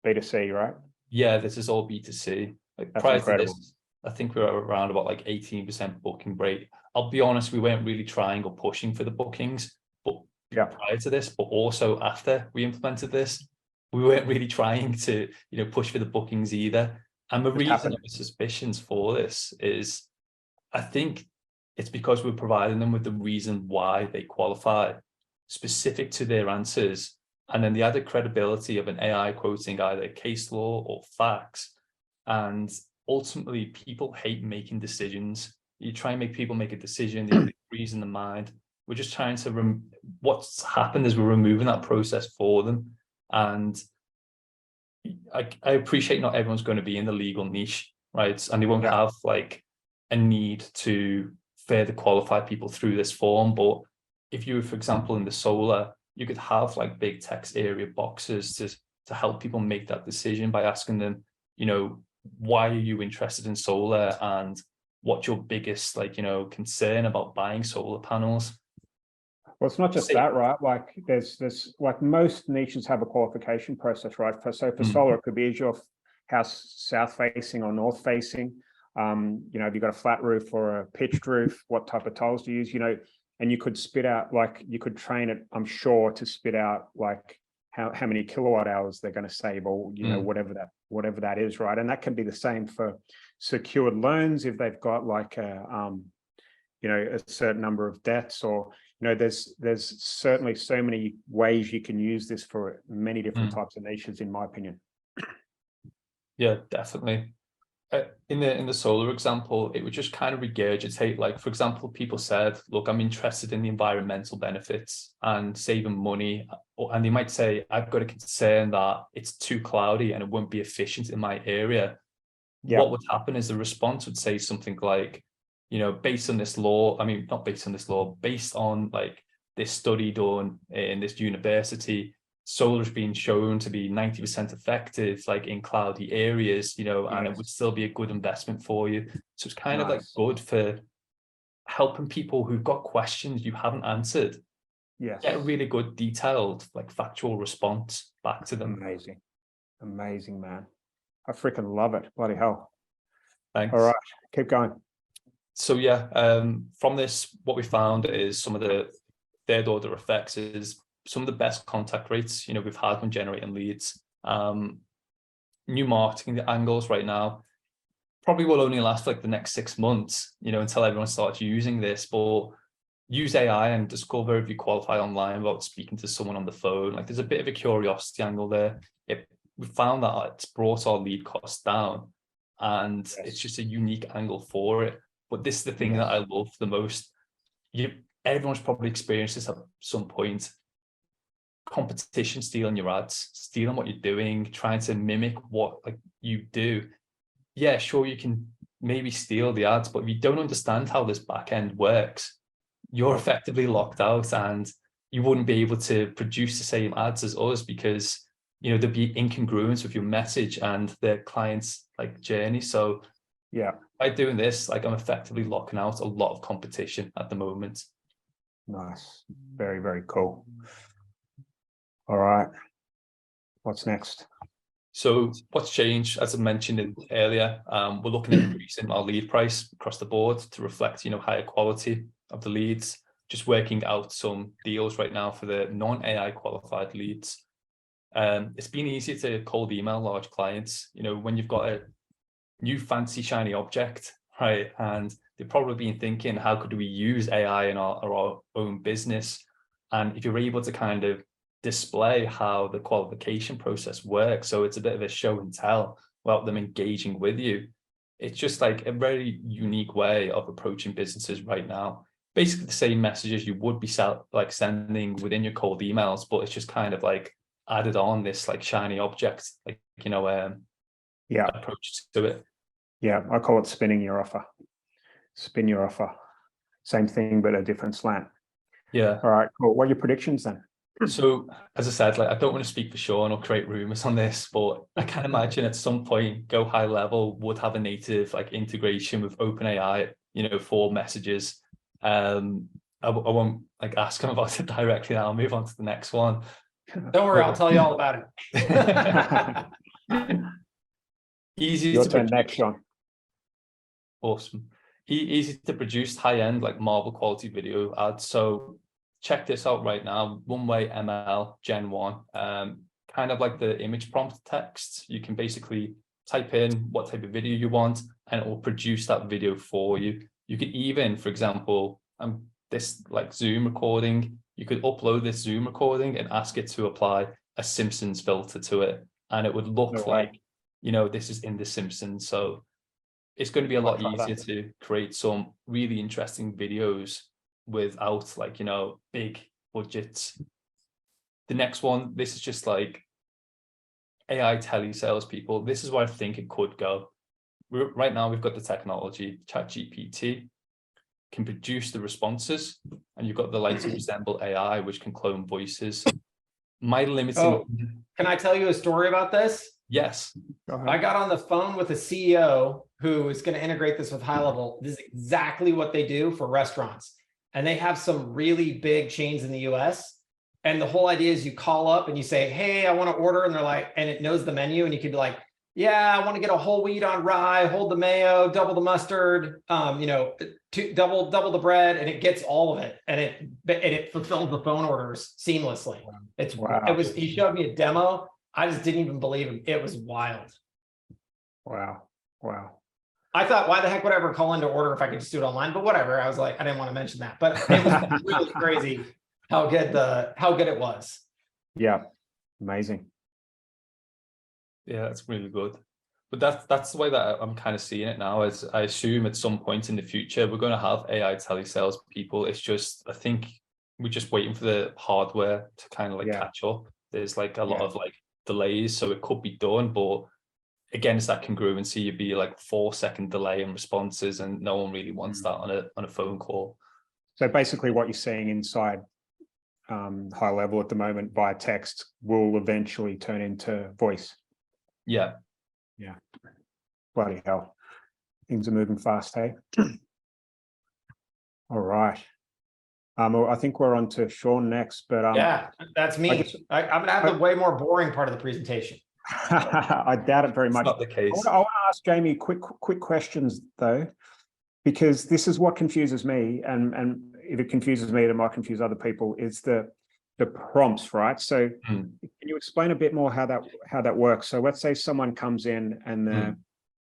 B2C, right? Yeah, this is all B2C. Prior to this, I think we were around about 18% booking rate. I'll be honest, we weren't really trying or pushing for the bookings, but prior to this, but also after we implemented this, we weren't really trying to, push for the bookings either. And the reason of the suspicions for this is, I think it's because we're providing them with the reason why they qualify, specific to their answers. And then the added credibility of an AI quoting either case law or facts. And ultimately, people hate making decisions. You try and make people make a decision, they have the reason in mind. we're just trying to, what's happened is we're removing that process for them. And I appreciate not everyone's going to be in the legal niche, right? And they won't have like a need to further qualify people through this form. But if you were, for example, in the solar, you could have like big text area boxes to help people make that decision by asking them, you know, why are you interested in solar, and what's your biggest, like, you know, concern about buying solar panels? Well, it's not just that, right? Like there's like most niches have a qualification process, right? So for solar, it could be, is your house south facing or north facing? You know, have you got a flat roof or a pitched roof? What type of tiles do you use? You know, and you could spit out, like you could train it, I'm sure, to spit out like how many kilowatt hours they're going to save, or you know, whatever that is, right? And that can be the same for secured loans if they've got like a you know, a certain number of debts, or you know, there's certainly so many ways you can use this for many different types of niches, in my opinion. Yeah, definitely. In the solar example, it would just kind of regurgitate, like, for example, people said, look, I'm interested in the environmental benefits and saving money. And they might say, I've got a concern that it's too cloudy and it won't be efficient in my area. What would happen is the response would say something like, you know, based on this law, I mean, not based on this law, based on like this study done in this university, solar's been shown to be 90% effective, like in cloudy areas, you know, and it would still be a good investment for you. So it's kind of like good for helping people who've got questions you haven't answered. Get a really good detailed, like factual response back to them. Amazing, man. I freaking love it. Bloody hell. Thanks. All right, keep going. So yeah, from this, what we found is some of the third order effects is some of the best contact rates, you know, we've had when generating leads. New marketing angles right now probably will only last like the next 6 months, you know, until everyone starts using this. But use AI and discover if you qualify online without speaking to someone on the phone. Like there's a bit of a curiosity angle there. We found that it's brought our lead costs down, and it's just a unique angle for it. But this is the thing that I love the most. Everyone's probably experienced this at some point. Competition stealing your ads, stealing what you're doing, trying to mimic what like you do. Yeah, sure, you can maybe steal the ads, but if you don't understand how this back end works, you're effectively locked out, and you wouldn't be able to produce the same ads as us, because you know there'd be incongruence with your message and the client's like journey. So by doing this, like I'm effectively locking out a lot of competition at the moment. Nice. Very, very cool. All right. What's next? So what's changed, as I mentioned earlier, we're looking at increasing our lead price across the board to reflect, you know, higher quality of the leads. Just working out some deals right now for the non-AI qualified leads. It's been easier to cold email large clients, you know, when you've got a new fancy shiny object, right? And they've probably been thinking, how could we use AI in our own business? And if you're able to kind of display how the qualification process works, so it's a bit of a show and tell without them engaging with you, it's just like a very unique way of approaching businesses right now. Basically the same messages you would be sending within your cold emails, but it's just kind of like added on this like shiny object, like, you know, approach to it. Yeah, I call it spinning your offer. Spin your offer. Same thing, but a different slant. Yeah. All right, cool. What are your predictions then? So, as I said, like I don't want to speak for Shaun or create rumors on this, but I can imagine at some point Go HighLevel would have a native like integration with OpenAI, you know, for messages. I won't like ask him about it directly. I'll move on to the next one. Don't worry, I'll tell you all about it. Easy Your to turn produce. next, Shaun. Awesome. Easy to produce, high-end like marble quality video ads. So check this out right now. Runway ML Gen 1, kind of like the image prompt text. You can basically type in what type of video you want, and it will produce that video for you. You could even, for example, this like Zoom recording, you could upload this Zoom recording and ask it to apply a Simpsons filter to it, and it would look like, you know, this is in the Simpsons. So it's going to be a lot easier to create some really interesting videos without like, you know, big budgets. The next one, this is just like AI telesales people. This is where I think it could go. Right now, we've got the technology, ChatGPT can produce the responses, and you've got the likes of Resemble AI, which can clone voices. My limiting. Oh, can I tell you a story about this? Yes. I got on the phone with a CEO who is going to integrate this with HighLevel. This is exactly what they do for restaurants. And they have some really big chains in the US. And the whole idea is you call up and you say, hey, I want to order. And they're like, and it knows the menu. And you could be like, yeah, I want to get a whole wheat on rye, hold the mayo, double the mustard, you know, double the bread, and it gets all of it, and it fulfills the phone orders seamlessly. He showed me a demo. I just didn't even believe him. It was wild. Wow. I thought, why the heck would I ever call in to order if I could just do it online? But whatever. I was like, I didn't want to mention that, but it was really crazy how good it was. Yeah, amazing. Yeah, that's really good. But that's the way that I'm kind of seeing it now. Is I assume at some point in the future we're going to have AI telesales people. It's just, I think we're just waiting for the hardware to kind of like catch up. There's like a lot of like delays, so it could be done, but again, it's that congruency. You'd be like 4-second delay in responses, and no one really wants that on a phone call. So basically, what you're seeing inside HighLevel at the moment via text will eventually turn into voice. Yeah. Bloody hell. Things are moving fast, hey? All right. I think we're on to Shaun next, but yeah, that's me. I'm gonna have the way more boring part of the presentation. I doubt it very much. Not the case. I want to ask Jamie quick questions though, because this is what confuses me, and if it confuses me, it might confuse other people. Is the prompts, right? So can you explain a bit more how that works? So let's say someone comes in and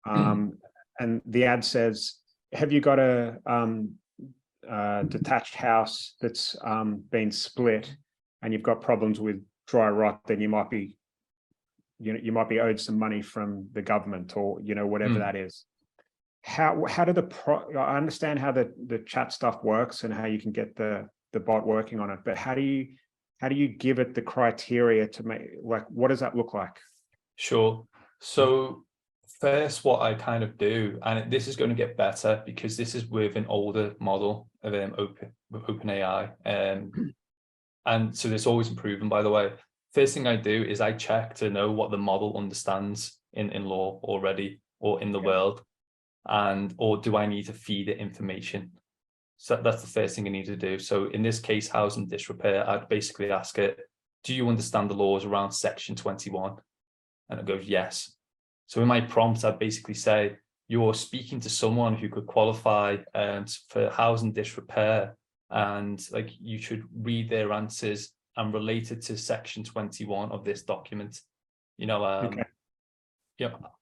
and the ad says, have you got a detached house that's been split and you've got problems with dry rot, then you might be owed some money from the government, or whatever that is. How do I understand how the chat stuff works and how you can get the bot working on it, but how do you give it the criteria to make, like, what does that look like? Sure. So first, what I kind of do, and this is going to get better because this is with an older model of OpenAI, and so there's always improving, by the way. First thing I do is I check to know what the model understands in law already, or in the world, or do I need to feed it information? So that's the first thing I need to do. So in this case, housing disrepair, I'd basically ask it, do you understand the laws around section 21? And it goes, yes. So in my prompt, I'd basically say, you're speaking to someone who could qualify for housing disrepair, and like you should read their answers and relate it to section 21 of this document. I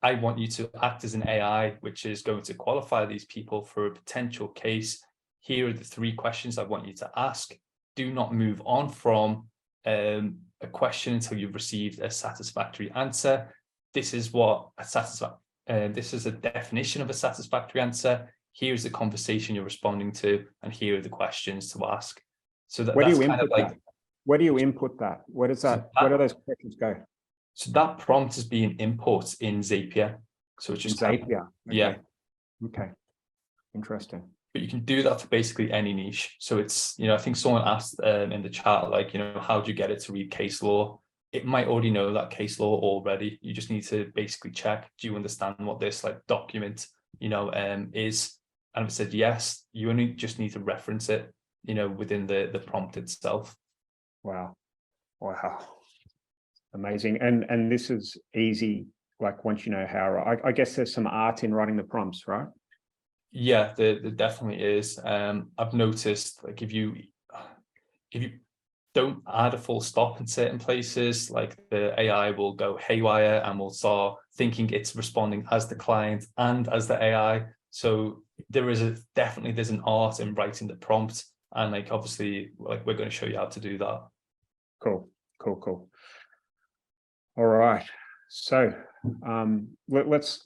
want you to act as an AI, which is going to qualify these people for a potential case. Here are the 3 questions I want you to ask. Do not move on from a question until you've received a satisfactory answer. This is what this is a definition of a satisfactory answer. Here's the conversation you're responding to, and here are the questions to ask. So where do you input that? Where do you input that? Where does that? Where do those questions go? So that prompt is being input in Zapier. So it's just Zapier. Okay. Yeah. Okay. Interesting. But you can do that for basically any niche. So it's, I think someone asked in the chat, like, how do you get it to read case law? It might already know that case law already. You just need to basically check, do you understand what this like document, is? And if it said yes, you only just need to reference it, within the prompt itself. Wow. Amazing. And this is easy, like once you know how, I guess there's some art in writing the prompts, right? Yeah, there definitely is. I've noticed, like, if you don't add a full stop in certain places, like the AI will go haywire and will start thinking it's responding as the client and as the AI. So there's an art in writing the prompt, and like obviously, like, we're going to show you how to do that. Cool. All right. So let's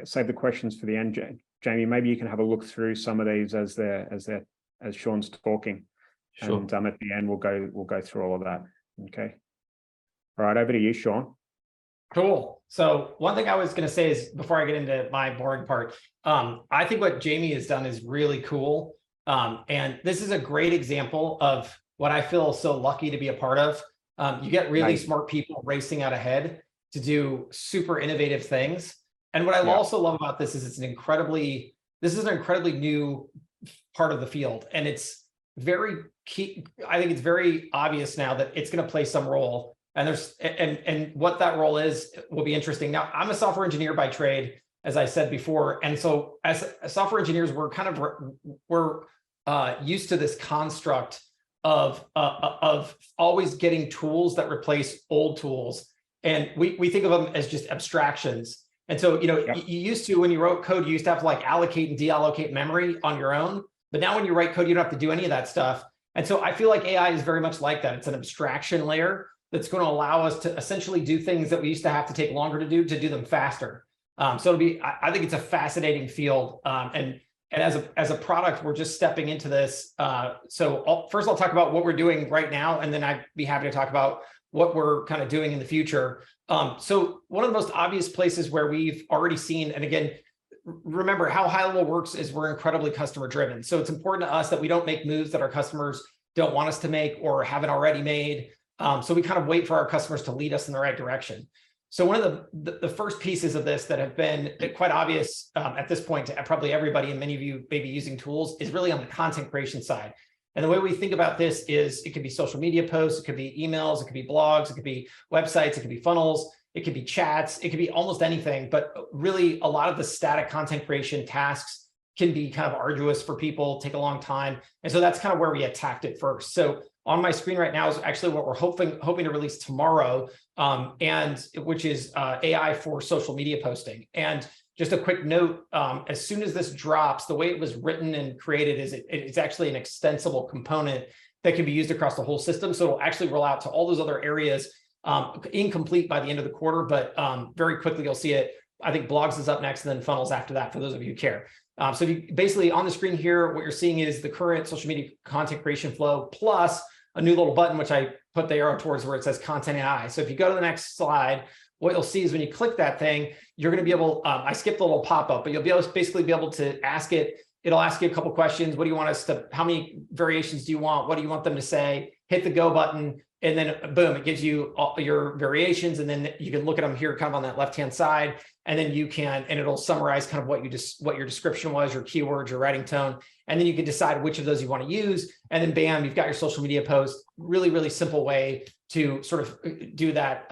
save the questions for the end, Jamie. Maybe you can have a look through some of these as they're as Shaun's talking. Sure. And at the end, we'll go through all of that. Okay. All right, over to you, Shaun. Cool. So one thing I was going to say is, before I get into my boring part, I think what Jamie has done is really cool. And this is a great example of what I feel so lucky to be a part of. You get really smart people racing out ahead to do super innovative things. And what I also love about this is an incredibly new part of the field. And it's very key. I think it's very obvious now that it's going to play some role. And and what that role is will be interesting. Now, I'm a software engineer by trade, as I said before. And so as software engineers, we're used to this construct of always getting tools that replace old tools. And we think of them as just abstractions. And so, you used to, when you wrote code, you used to have to like allocate and deallocate memory on your own. But now when you write code, you don't have to do any of that stuff. And so I feel like AI is very much like that. It's an abstraction layer that's going to allow us to essentially do things that we used to have to take longer to do them faster. So I think it's a fascinating field. And as a product, we're just stepping into this. So first I'll talk about what we're doing right now, and then I'd be happy to talk about what we're kind of doing in the future. So one of the most obvious places where we've already seen, and again, remember how HighLevel works is we're incredibly customer driven. So it's important to us that we don't make moves that our customers don't want us to make or haven't already made. So we kind of wait for our customers to lead us in the right direction. So one of the first pieces of this that have been quite obvious at this point to probably everybody, and many of you may be using tools, is really on the content creation side. And the way we think about this is it could be social media posts, it could be emails, it could be blogs, it could be websites, it could be funnels, it could be chats, it could be almost anything. But really, a lot of the static content creation tasks can be kind of arduous for people, take a long time. And so that's kind of where we attacked it first. So on my screen right now is actually what we're hoping to release tomorrow, and which is AI for social media posting. And just a quick note, as soon as this drops, the way it was written and created is it's actually an extensible component that can be used across the whole system. So it'll actually roll out to all those other areas, incomplete by the end of the quarter, but very quickly you'll see it. I think blogs is up next, and then funnels after that, for those of you who care. So basically on the screen here, what you're seeing is the current social media content creation flow plus a new little button, which I put the arrow towards where it says Content AI. So if you go to the next slide, what you'll see is when you click that thing, you're going to be able, I skipped the little pop-up, but you'll basically be able to ask it. It'll ask you a couple questions. What do you want us to, how many variations do you want? What do you want them to say? Hit the go button, and then boom, it gives you all your variations. And then you can look at them here kind of on that left-hand side. And then you can, and it'll summarize kind of what your description was, your keywords, your writing tone. And then you can decide which of those you want to use. And then bam, you've got your social media post. Really, really simple way to sort of do that,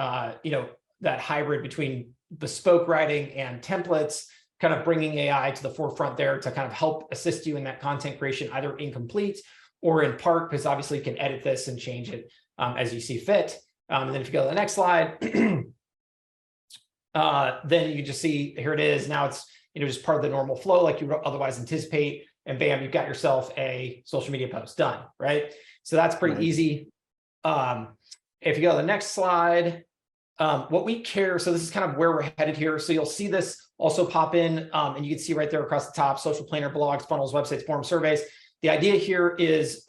that hybrid between bespoke writing and templates, kind of bringing AI to the forefront there to kind of help assist you in that content creation, either incomplete or in part, because obviously you can edit this and change it as you see fit. And then if you go to the next slide, then you can just see, here it is. Now it's, just part of the normal flow like you would otherwise anticipate. And bam, you've got yourself a social media post done, right? So that's pretty easy. If you go to the next slide, what we care, so this is kind of where we're headed here. So you'll see this also pop in, and you can see right there across the top, social planner, blogs, funnels, websites, forms, surveys. The idea here is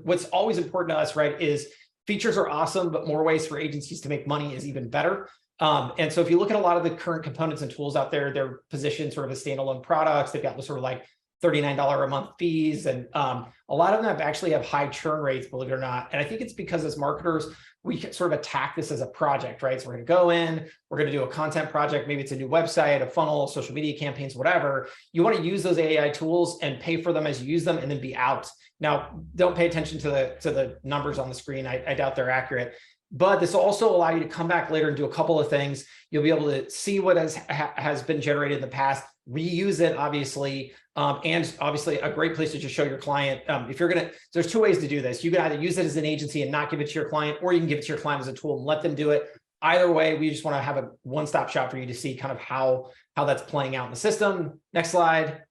what's always important to us, right, is features are awesome, but more ways for agencies to make money is even better. And so if you look at a lot of the current components and tools out there, they're positioned sort of as standalone products. They've got sort of like $39 a month fees. And a lot of them actually have high churn rates, believe it or not. And I think it's because as marketers, we sort of attack this as a project, right? So we're going to go in, we're going to do a content project. Maybe it's a new website, a funnel, social media campaigns, whatever. You want to use those AI tools and pay for them as you use them and then be out. Now, don't pay attention to the numbers on the screen. I doubt they're accurate. But this will also allow you to come back later and do a couple of things. You'll be able to see what has been generated in the past, reuse it, obviously, and obviously a great place to just show your client. If you're going to, there's two ways to do this. You can either use it as an agency and not give it to your client, or you can give it to your client as a tool and let them do it. Either way, we just want to have a one-stop shop for you to see kind of how that's playing out in the system. Next slide.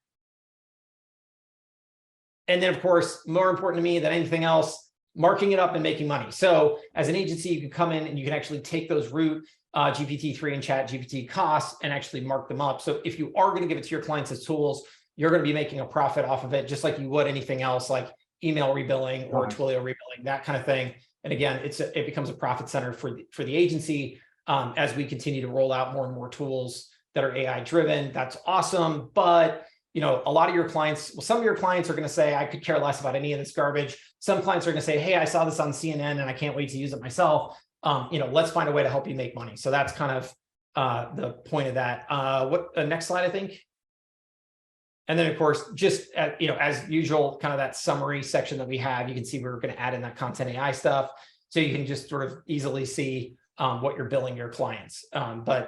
And then, of course, more important to me than anything else, marking it up and making money. So as an agency, you can come in and you can actually take those root GPT-3 and ChatGPT costs and actually mark them up. So if you are going to give it to your clients as tools, you're going to be making a profit off of it, just like you would anything else, like email rebilling or Twilio rebilling, that kind of thing. And again, it becomes a profit center for the agency as we continue to roll out more and more tools that are AI driven. That's awesome. But you know, a lot of your clients, well, some of your clients are going to say, I could care less about any of this garbage. Some clients are going to say, hey, I saw this on CNN and I can't wait to use it myself. You know, let's find a way to help you make money. So that's kind of the point of that. Next slide, I think. And then of course, just you know, as usual, kind of that summary section that we have, you can see we're going to add in that content AI stuff. So you can just sort of easily see what you're billing your clients. And then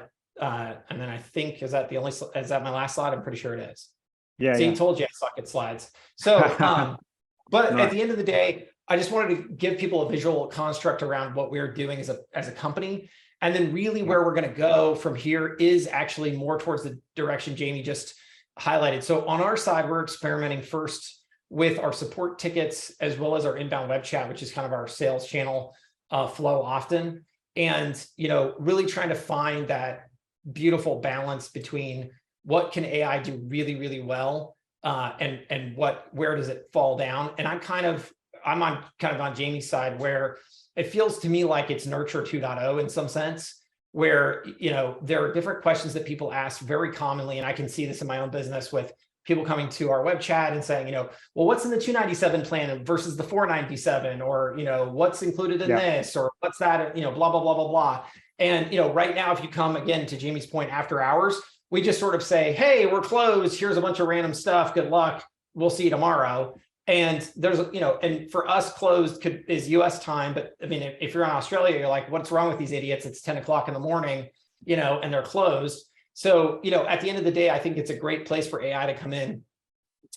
I think, is that my last slide? I'm pretty sure it is. Yeah. See, told you I suck at slides. So, but at the end of the day, I just wanted to give people a visual construct around what we're doing as a company. And then really where we're going to go from here is actually more towards the direction Jamie just highlighted. So on our side, we're experimenting first with our support tickets, as well as our inbound web chat, which is kind of our sales channel flow often. And, you know, really trying to find that beautiful balance between what can AI do really, really well, and where does it fall down? And I'm kind of on Jamie's side, where it feels to me like it's nurture 2.0 in some sense, where, you know, there are different questions that people ask very commonly. And I can see this in my own business with people coming to our web chat and saying, you know, well, what's in the 297 plan versus the 497, or, you know, what's included in this, or what's that, you know, blah, blah, blah, blah, blah. And, you know, right now, if you come again to Jamie's point after hours, we just sort of say, hey, we're closed. Here's a bunch of random stuff. Good luck. We'll see you tomorrow. And there's, you know, and for us, closed is US time. But I mean, if you're in Australia, you're like, what's wrong with these idiots? It's 10 o'clock in the morning, you know, and they're closed. So, you know, at the end of the day, I think it's a great place for AI to come in.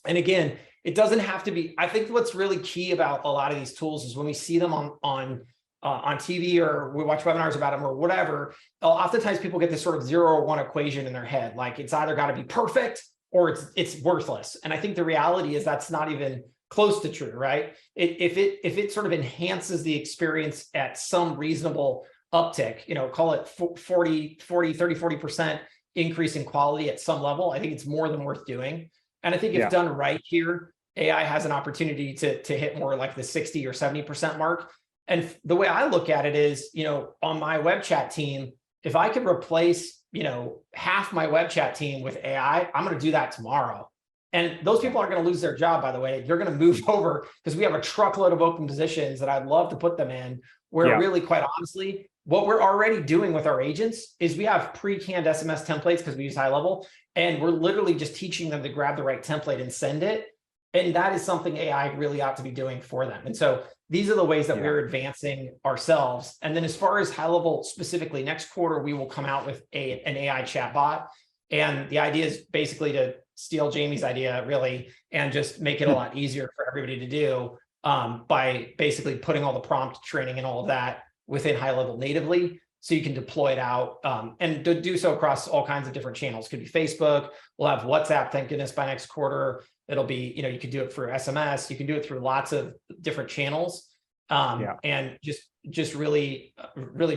And again, it doesn't have to be, I think what's really key about a lot of these tools is when we see them on TV, or we watch webinars about them or whatever, oftentimes people get this sort of 0 or 1 equation in their head. Like it's either got to be perfect or it's worthless. And I think the reality is that's not even close to true, right? If it sort of enhances the experience at some reasonable uptick, you know, call it 40% increase in quality at some level, I think it's more than worth doing. And I think if done right here, AI has an opportunity to hit more like the 60 or 70% mark. And the way I look at it is, you know, on my web chat team, if I could replace, you know, half my web chat team with AI, I'm going to do that tomorrow. And those people aren't going to lose their job, by the way. They're going to move over because we have a truckload of open positions that I'd love to put them in, where really, quite honestly, what we're already doing with our agents is we have pre-canned SMS templates because we use HighLevel, and we're literally just teaching them to grab the right template and send it. And that is something AI really ought to be doing for them. And so these are the ways that we're advancing ourselves. And then as far as HighLevel specifically, next quarter, we will come out with an AI chatbot. And the idea is basically to steal Jamie's idea, really, and just make it a lot easier for everybody to do by basically putting all the prompt training and all of that within HighLevel natively. So you can deploy it out and do so across all kinds of different channels. Could be Facebook. We'll have WhatsApp, thank goodness, by next quarter. It'll be, you know, you could do it through SMS. You can do it through lots of different channels, and just really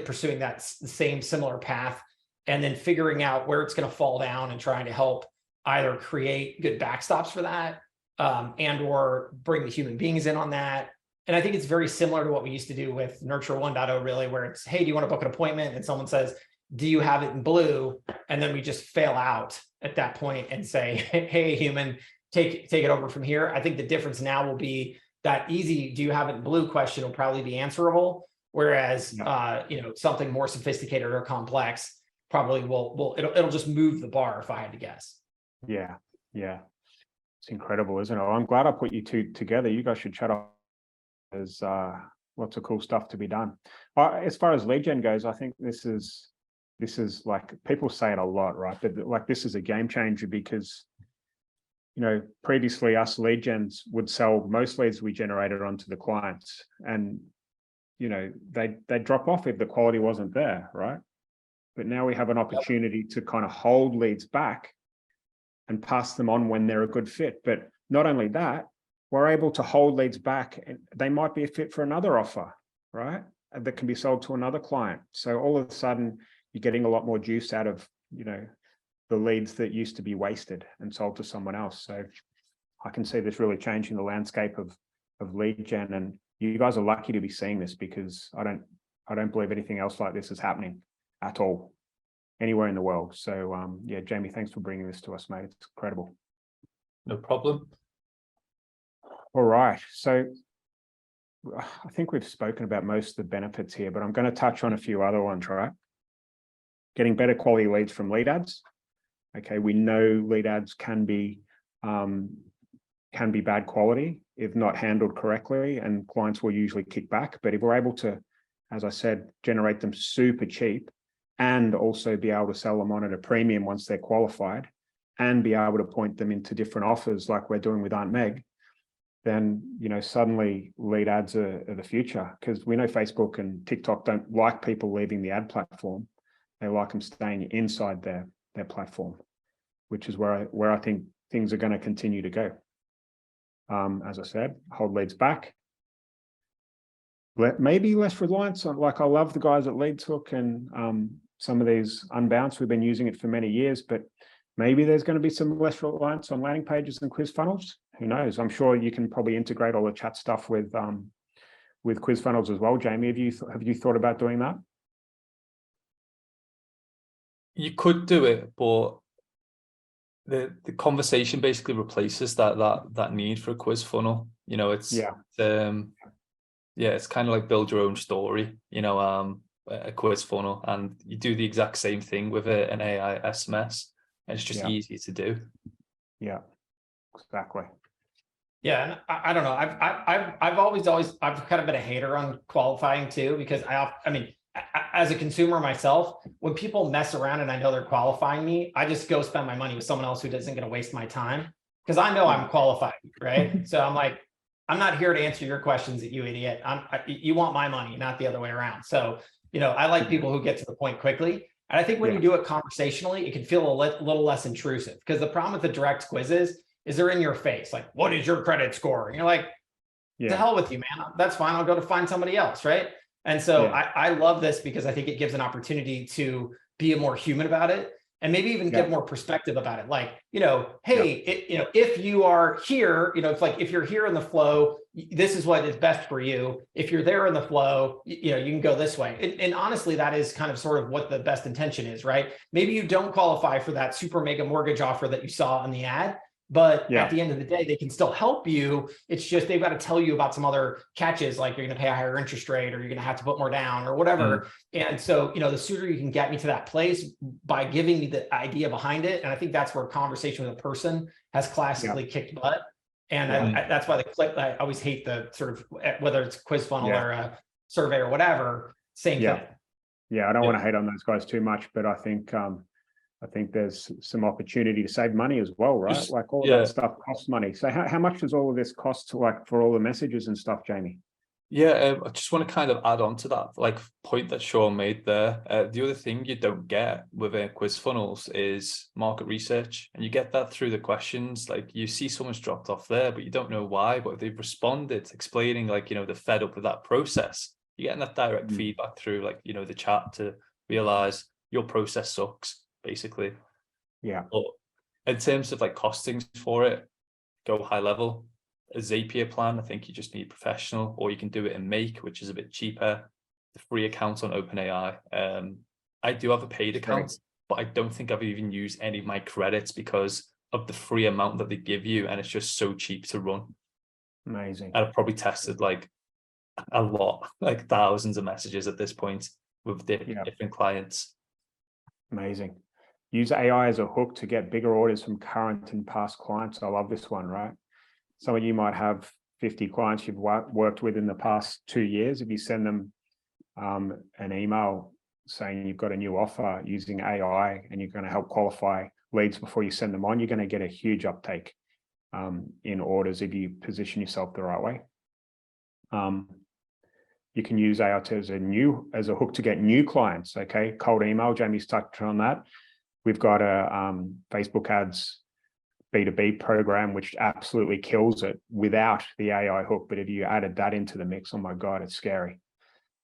pursuing that same similar path, and then figuring out where it's going to fall down and trying to help either create good backstops for that, and or bring the human beings in on that. And I think it's very similar to what we used to do with Nurture 1.0, really, where it's, hey, do you want to book an appointment? And someone says, do you have it in blue? And then we just fail out at that point and say, hey, human, take it over from here. I think the difference now will be that easy, do you have it in blue question will probably be answerable. Whereas, you know, something more sophisticated or complex probably it'll just move the bar, if I had to guess. Yeah. It's incredible, isn't it? I'm glad I put you two together. You guys should chat up. There's lots of cool stuff to be done. As far as lead gen goes, I think this is like, people say it a lot, right? But like, this is a game changer because, you know, previously us lead gens would sell most leads we generated onto the clients, and, you know, they drop off if the quality wasn't there, right? But now we have an opportunity to kind of hold leads back and pass them on when they're a good fit. But not only that, we're able to hold leads back, and they might be a fit for another offer, right? That can be sold to another client. So all of a sudden, you're getting a lot more juice out of, you know, the leads that used to be wasted and sold to someone else. So I can see this really changing the landscape of lead gen, and you guys are lucky to be seeing this, because I don't believe anything else like this is happening at all anywhere in the world. So yeah, Jamie, thanks for bringing this to us, mate. It's incredible. No problem. All right, so I think we've spoken about most of the benefits here, but I'm going to touch on a few other ones, right? Getting better quality leads from lead ads. Okay, we know lead ads can be bad quality if not handled correctly, and clients will usually kick back. But if we're able to, as I said, generate them super cheap, and also be able to sell them on at a premium once they're qualified, and be able to point them into different offers like we're doing with Aunt Meg, then, you know, suddenly lead ads are the future, because we know Facebook and TikTok don't like people leaving the ad platform. They like them staying inside their platform, which is where I think things are going to continue to go. As I said, hold leads back. Maybe less reliance on, like, I love the guys at LeadsHook and some of these unbounced. We've been using it for many years, but maybe there's going to be some less reliance on landing pages and quiz funnels. Who knows? I'm sure you can probably integrate all the chat stuff with quiz funnels as well. Jamie, have you thought about doing that? You could do it, but the conversation basically replaces that need for a quiz funnel. You know, it's it's kind of like build your own story, you know, a quiz funnel, and you do the exact same thing with an AI SMS, and it's just easier to do. Yeah, exactly. Yeah, and I don't know. I've kind of been a hater on qualifying too, because I mean, as a consumer myself, when people mess around and I know they're qualifying me, I just go spend my money with someone else who isn't going to waste my time, because I know I'm qualified, right? So I'm like, I'm not here to answer your questions, you idiot. You want my money, not the other way around. So, you know, I like people who get to the point quickly. And I think when you do it conversationally, it can feel a little less intrusive, because the problem with the direct quizzes is they're in your face. Like, what is your credit score? And you're like, to hell with you, man. That's fine. I'll go to find somebody else, right? And so I love this, because I think it gives an opportunity to be more human about it, and maybe even get more perspective about it. Like, you know, hey, you know, if you are here, you know, it's like, if you're here in the flow, this is what is best for you. If you're there in the flow, you know, you can go this way. And honestly, that is kind of sort of what the best intention is, right? Maybe you don't qualify for that super mega mortgage offer that you saw in the ad, but at the end of the day, they can still help you. It's just they've got to tell you about some other catches, like you're going to pay a higher interest rate, or you're going to have to put more down, or whatever. And so, you know, the sooner you can get me to that place by giving me the idea behind it. And I think that's where conversation with a person has classically kicked butt. And that's why I always hate the sort of, whether it's a quiz funnel or a survey or whatever, same thing. Yeah, I don't want to hate on those guys too much, but I think there's some opportunity to save money as well, right? Like all of that stuff costs money. So how much does all of this cost, like, for all the messages and stuff, Jamie? Yeah, I just want to kind of add on to that, like, point that Shaun made there. The other thing you don't get with quiz funnels is market research, and you get that through the questions. Like, you see someone's dropped off there, but you don't know why, but they've responded explaining, like, you know, they're fed up with that process. You're getting that direct feedback through, like, you know, the chat, to realize your process sucks, basically. But in terms of like costings for it, go high level. A Zapier plan, I think you just need professional, or you can do it in Make, which is a bit cheaper. The free account on OpenAI. I do have a paid account, but I don't think I've even used any of my credits because of the free amount that they give you, and it's just so cheap to run. Amazing. And I've probably tested like a lot, like thousands of messages at this point with different clients. Amazing. Use AI as a hook to get bigger orders from current and past clients. I love this one, right? Some of you might have 50 clients you've worked with in the past 2 years. If you send them an email saying you've got a new offer using AI, and you're going to help qualify leads before you send them on, you're going to get a huge uptake in orders if you position yourself the right way. You can use AI as a hook to get new clients. Okay, cold email. Jamie's touched on that. We've got a Facebook ads B2B program, which absolutely kills it without the AI hook. But if you added that into the mix, oh my God, it's scary.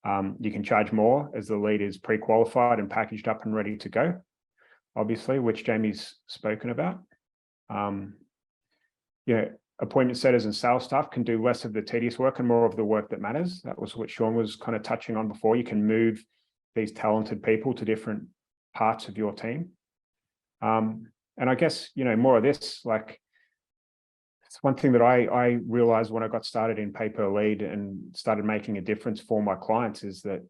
You can charge more as the lead is pre-qualified and packaged up and ready to go. obviously, which Jamie's spoken about. Appointment setters and sales staff can do less of the tedious work and more of the work that matters. That was what Shaun was kind of touching on before. You can move these talented people to different parts of your team. And I guess, more of this, like, it's one thing that I realized when I got started in pay per lead and started making a difference for my clients is that,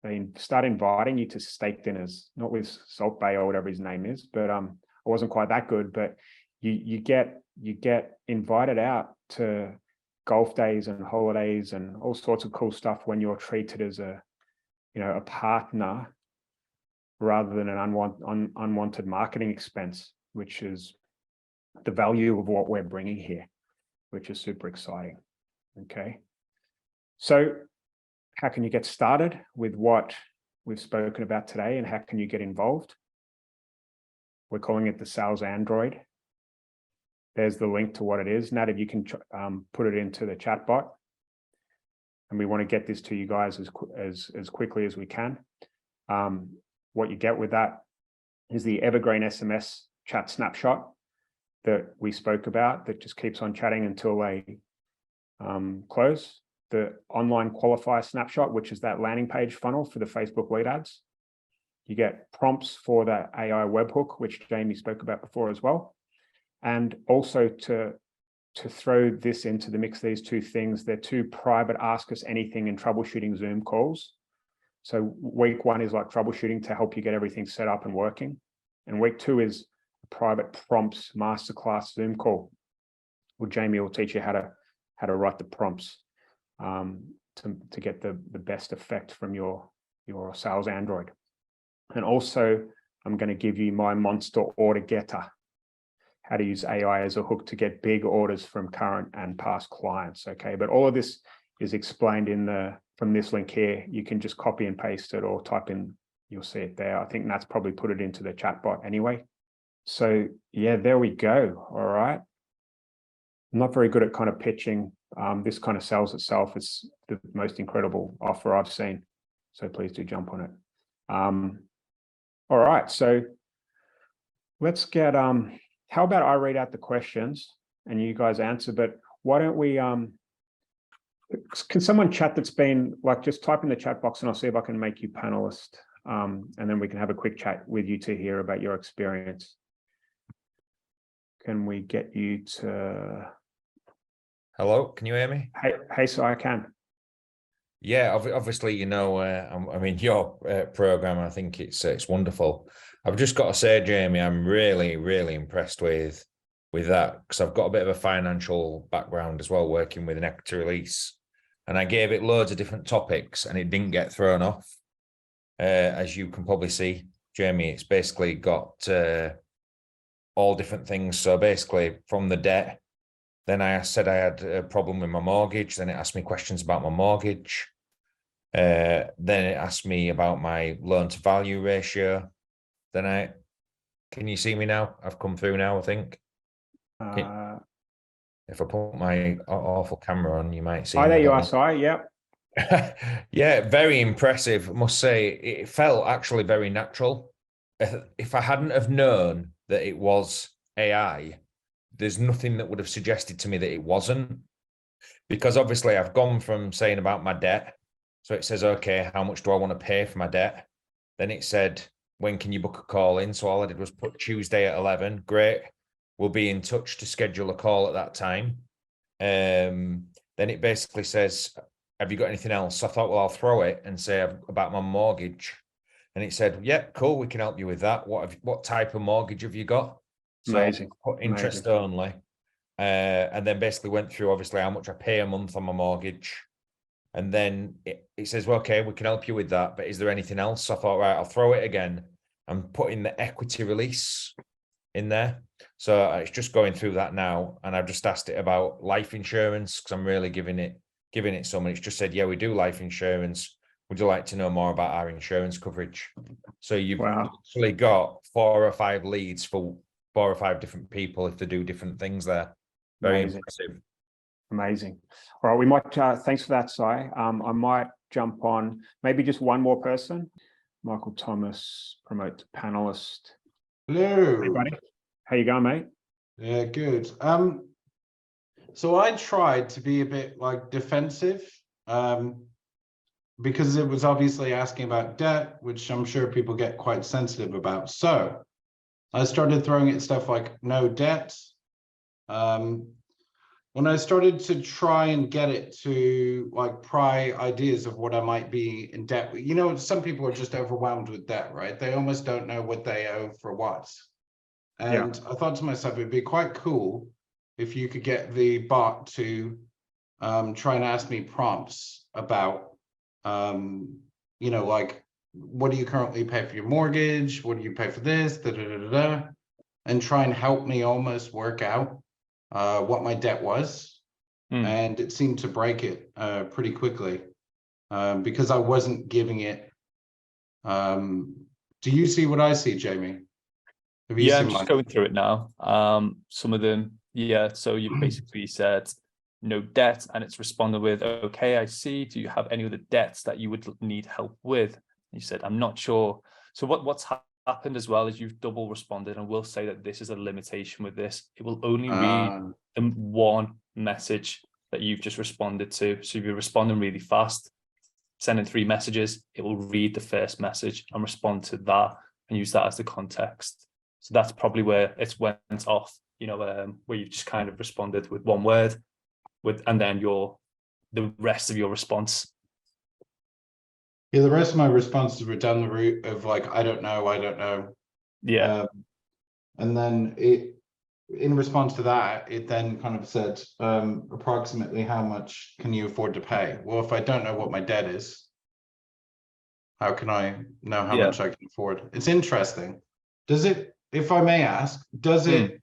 they start inviting you to steak dinners, not with Salt Bay or whatever his name is, but I wasn't quite that good, but you get invited out to golf days and holidays and all sorts of cool stuff when you're treated as a partner rather than an unwanted marketing expense, which is the value of what we're bringing here, which is super exciting. Okay. So how can you get started with what we've spoken about today, and how can you get involved? We're calling it the Sales Android. There's the link to what it is. Nat, if you can put it into the chatbot, and we want to get this to you guys as quickly as we can. What you get with that is the Evergreen SMS chat snapshot that we spoke about that just keeps on chatting until they close. The online qualifier snapshot, which is that landing page funnel for the Facebook lead ads. You get prompts for the AI webhook, which Jamie spoke about before as well. And also to throw this into the mix, these two things, they're two private Ask Us Anything and troubleshooting Zoom calls. So week 1 is like troubleshooting to help you get everything set up and working. And week 2 is a private prompts masterclass Zoom call, where Jamie will teach you how to write the prompts to get the best effect from your sales Android. And also, I'm going to give you my monster order getter, how to use AI as a hook to get big orders from current and past clients. Okay, but all of this is explained from this link here. You can just copy and paste it or type in, you'll see it there. I think Nat's probably put it into the chatbot anyway. So yeah, there we go. All right. I'm not very good at kind of pitching. This kind of sells itself. It's the most incredible offer I've seen. So please do jump on it. All right. So let's get, how about I read out the questions and you guys answer, but why don't we, can someone chat that's been, like, just type in the chat box and I'll see if I can make you panelist. And then we can have a quick chat with you to hear about your experience. Can we get you to... Hello, can you hear me? Hey, so I can. Yeah, obviously, I mean, your program, I think it's wonderful. I've just got to say, Jamie, I'm really, really impressed with that, because I've got a bit of a financial background as well, working with an equity release, and I gave it loads of different topics and it didn't get thrown off. As you can probably see, Jamie, it's basically got all different things. So basically from the debt, then I said I had a problem with my mortgage. Then it asked me questions about my mortgage. Then it asked me about my loan to value ratio. Then can you see me now? I've come through now, I think. If I put my awful camera on, you might see. Oh, there you are, Si. Yep. Yeah, very impressive. I must say, it felt actually very natural. If I hadn't have known that it was AI, there's nothing that would have suggested to me that it wasn't, because obviously I've gone from saying about my debt. So it says, okay, how much do I want to pay for my debt? Then it said, when can you book a call in? So all I did was put Tuesday at 11. Great. We'll be in touch to schedule a call at that time. Then it basically says, have you got anything else? So I thought, well, I'll throw it and say about my mortgage. And it said, yeah, cool, we can help you with that. What type of mortgage have you got? So Amazing. Put interest only. And then basically went through, obviously, how much I pay a month on my mortgage. And then it says, well, okay, we can help you with that, but is there anything else? So I thought, right, I'll throw it again and put in the equity release in there. So it's just going through that now. And I've just asked it about life insurance, because I'm really giving it so much. It's just said, yeah, we do life insurance. Would you like to know more about our insurance coverage? So you've actually got 4 or 5 leads for 4 or 5 different people if they do different things there. Very impressive. Amazing. All right, we might, thanks for that, Si. I might jump on maybe just one more person. Michael Thomas, promote to panelist. Hello. Hey, buddy. How you going, mate? Yeah, good. So I tried to be a bit like defensive, because it was obviously asking about debt, which I'm sure people get quite sensitive about. So I started throwing at stuff like no debt. When I started to try and get it to like pry ideas of what I might be in debt, you know, some people are just overwhelmed with debt, right? They almost don't know what they owe for what. And I thought to myself, it'd be quite cool if you could get the bot to try and ask me prompts about, you know, like, what do you currently pay for your mortgage? What do you pay for this? Da, da, da, da, da, and try and help me almost work out what my debt was. And it seemed to break it pretty quickly because I wasn't giving it. Do you see what I see, Jamie? Have you Yeah, seen I'm just going through it now. Some of them, yeah. So you've basically said no debt, and it's responded with, okay, I see. Do you have any other debts that you would need help with? You said, I'm not sure. So what's happened as well is you've double responded, and we'll say that this is a limitation with this. It will only read one message that you've just responded to. So if you're responding really fast, sending 3 messages, it will read the first message and respond to that and use that as the context. So that's probably where it's went off, you know, where you've just kind of responded with one word, and then the rest of your response. Yeah, the rest of my responses were down the route of like, I don't know. Yeah. And then in response to that, it then kind of said, approximately how much can you afford to pay? Well, if I don't know what my debt is, how can I know how much I can afford? It's interesting. Does it, if I may ask, does it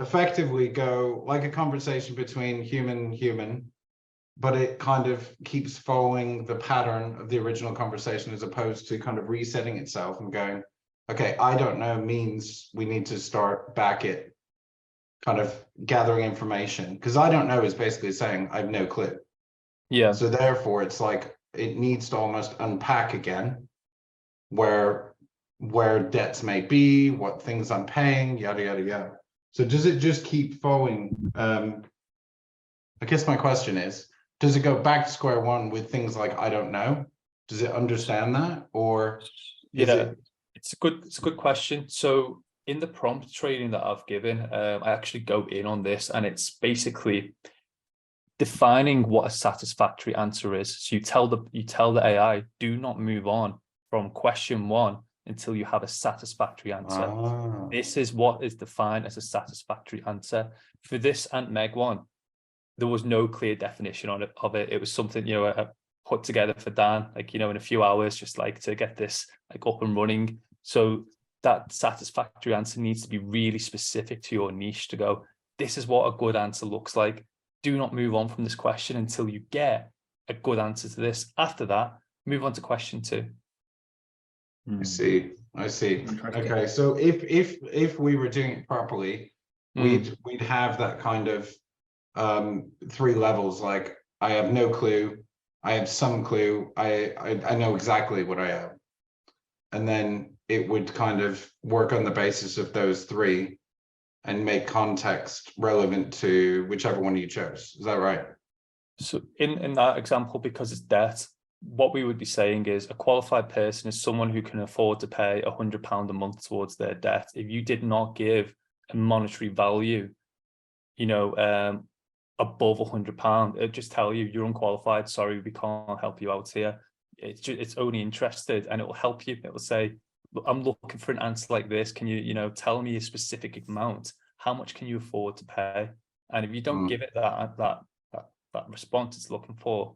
effectively go like a conversation between human, but it kind of keeps following the pattern of the original conversation as opposed to kind of resetting itself and going, okay, I don't know means we need to start back at kind of gathering information, because I don't know is basically saying I have no clue. Yeah. So therefore it's like it needs to almost unpack again where debts may be, what things I'm paying, yada yada yada. So does it just keep following? I guess my question is, does it go back to square one with things like I don't know? Does it understand that, or is it? It's a good question. So in the prompt training that I've given, I actually go in on this, and it's basically defining what a satisfactory answer is. So you tell the AI, do not move on from question 1 until you have a satisfactory answer. This is what is defined as a satisfactory answer. For this Aunt Meg one, there was no clear definition of it. It was something, you know, I put together for Dan, like, you know, in a few hours, just like to get this like up and running. So that satisfactory answer needs to be really specific to your niche to go, this is what a good answer looks like. Do not move on from this question until you get a good answer to this. After that, move on to question 2. I see. Okay, so if we were doing it properly, we'd have that kind of 3 levels. Like, I have no clue, I have some clue, I know exactly what I owe, and then it would kind of work on the basis of those 3 and make context relevant to whichever one you chose. Is that right? So in that example, because it's debt, what we would be saying is a qualified person is someone who can afford to pay £100 a month towards their debt. If you did not give a monetary value, you know, above £100, it'll just tell you you're unqualified. Sorry, we can't help you out here. It's only interested, and it will help you. It will say, I'm looking for an answer like this. Can you know, tell me a specific amount? How much can you afford to pay? And if you don't give it that response it's looking for,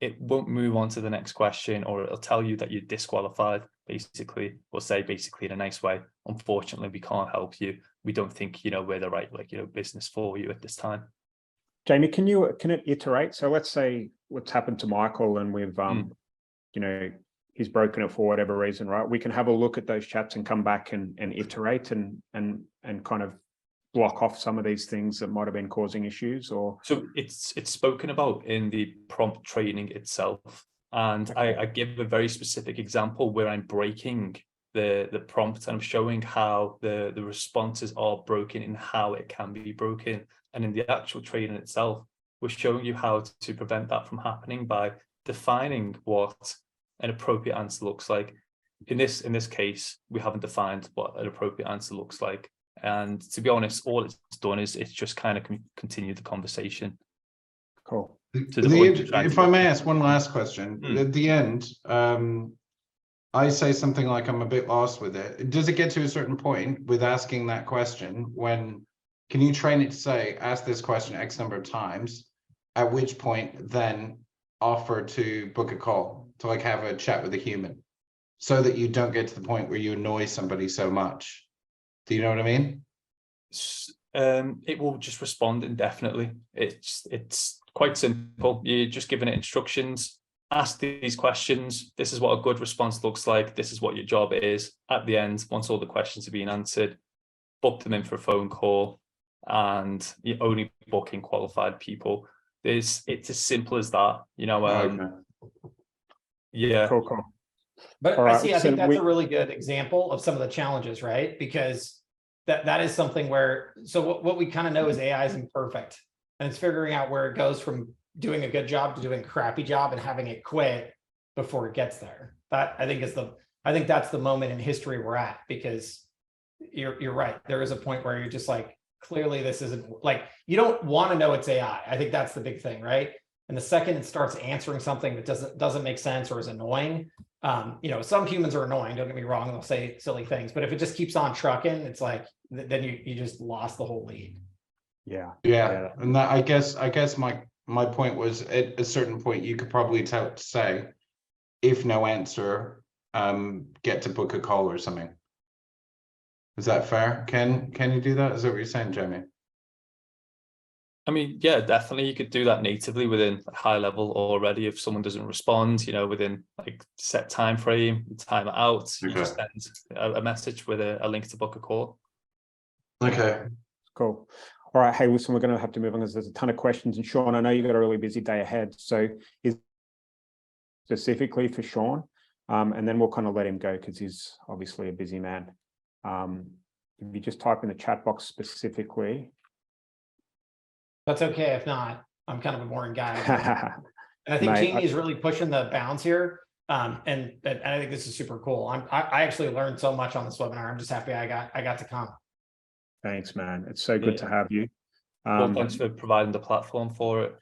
it won't move on to the next question, or it'll tell you that you're disqualified. Basically, or say basically in a nice way, unfortunately, we can't help you. We don't think, you know, we're the right, like, you know, business for you at this time. Jamie, can it iterate? So let's say what's happened to Michael, and we've you know, he's broken it for whatever reason, right? We can have a look at those chats and come back and iterate and kind of block off some of these things that might have been causing issues. Or so it's spoken about in the prompt training itself. And I give a very specific example where I'm breaking the prompt, and I'm showing how the responses are broken and how it can be broken. And in the actual training itself, we're showing you how to prevent that from happening by defining what an appropriate answer looks like. In this case, we haven't defined what an appropriate answer looks like. And to be honest, all it's done is it's just kind of continue the conversation. Cool. If I may ask one last question, at the end, I say something like I'm a bit lost with it. Does it get to a certain point with asking that question when, can you train it to say, ask this question X number of times, at which point then offer to book a call to like have a chat with a human so that you don't get to the point where you annoy somebody so much? Do you know what I mean? It will just respond indefinitely. It's quite simple. You're just giving it instructions. Ask these questions. This is what a good response looks like. This is what your job is. At the end, once all the questions are being answered, book them in for a phone call, and you're only booking qualified people. It's as simple as that, you know. Okay. Yeah. Cool. But All right, I think that's a really good example of some of the challenges, right? Because that is something where, so what we kind of know is AI is imperfect, and it's figuring out where it goes from doing a good job to doing a crappy job and having it quit before it gets there. That I think that's the moment in history we're at, because you're right. There is a point where you're just like, clearly this isn't, like, you don't want to know it's AI. I think that's the big thing, right? And the second it starts answering something that doesn't make sense or is annoying, some humans are annoying, don't get me wrong, they'll say silly things, but if it just keeps on trucking, it's like, then you just lost the whole lead. Yeah. And that, I guess my point was, at a certain point you could probably say, if no answer, get to book a call or something. Is that fair? Can you do that? Is that what you're saying, Jamie? I mean, yeah, definitely. You could do that natively within HighLevel already. If someone doesn't respond, within like set time frame, time it out, you just send a message with a link to book a call. Okay. Cool. All right. Hey, listen, we're going to have to move on because there's a ton of questions. And Shaun, I know you've got a really busy day ahead. So is specifically for Shaun, and then we'll kind of let him go because he's obviously a busy man. If you just type in the chat box specifically. That's okay. If not, I'm kind of a boring guy. And I think Jamie is really pushing the bounds here. And I think this is super cool. I actually learned so much on this webinar. I'm just happy I got to come. Thanks, man. It's so good to have you. Well, thanks for providing the platform for it.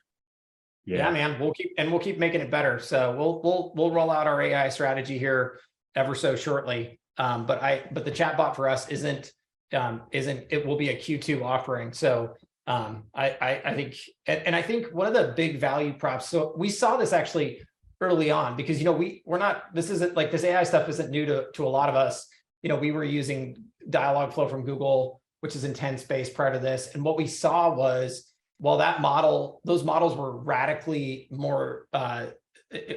Yeah, man. We'll keep making it better. So we'll roll out our AI strategy here ever so shortly. But the chatbot for us isn't it will be a Q2 offering. So I think, and I think one of the big value props. So we saw this actually early on, because we're not, this isn't like, this AI stuff isn't new to a lot of us. We were using Dialogflow from Google, which is intent-based prior to this. And what we saw was, while those models were radically more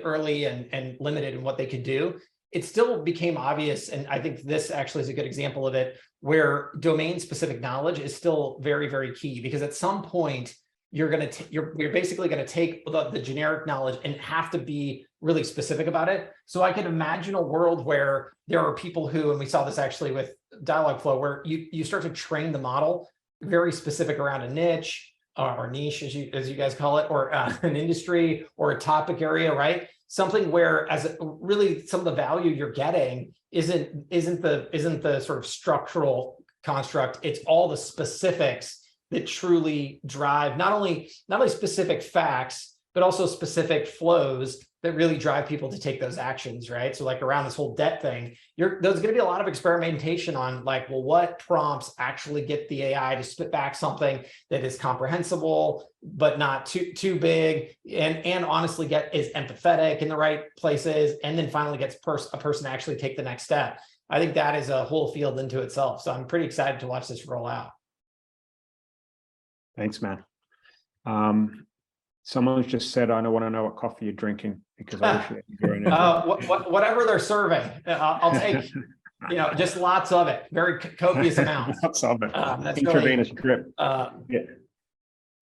early and limited in what they could do, it still became obvious. And I think this actually is a good example of it, where domain-specific knowledge is still very, very key, because at some point you're basically going to take the generic knowledge and have to be really specific about it. So I can imagine a world where there are people who, and we saw this actually with Dialogflow, where you start to train the model very specific around a niche or niche, as you guys call it, or an industry or a topic area, right? Something where really some of the value you're getting isn't the sort of structural construct. It's all the specifics that truly drive not only specific facts, but also specific flows that really drive people to take those actions, right? So like around this whole debt thing, there's going to be a lot of experimentation on like, well, what prompts actually get the AI to spit back something that is comprehensible, but not too big, and honestly is empathetic in the right places, and then finally gets a person to actually take the next step. I think that is a whole field into itself. So I'm pretty excited to watch this roll out. Thanks, man. Someone's just said, I don't want to know what coffee you're drinking, because I wish you were in it. Whatever they're serving, I'll take, just lots of it, very copious amounts. Lots of it. That's intravenous drip. Yeah.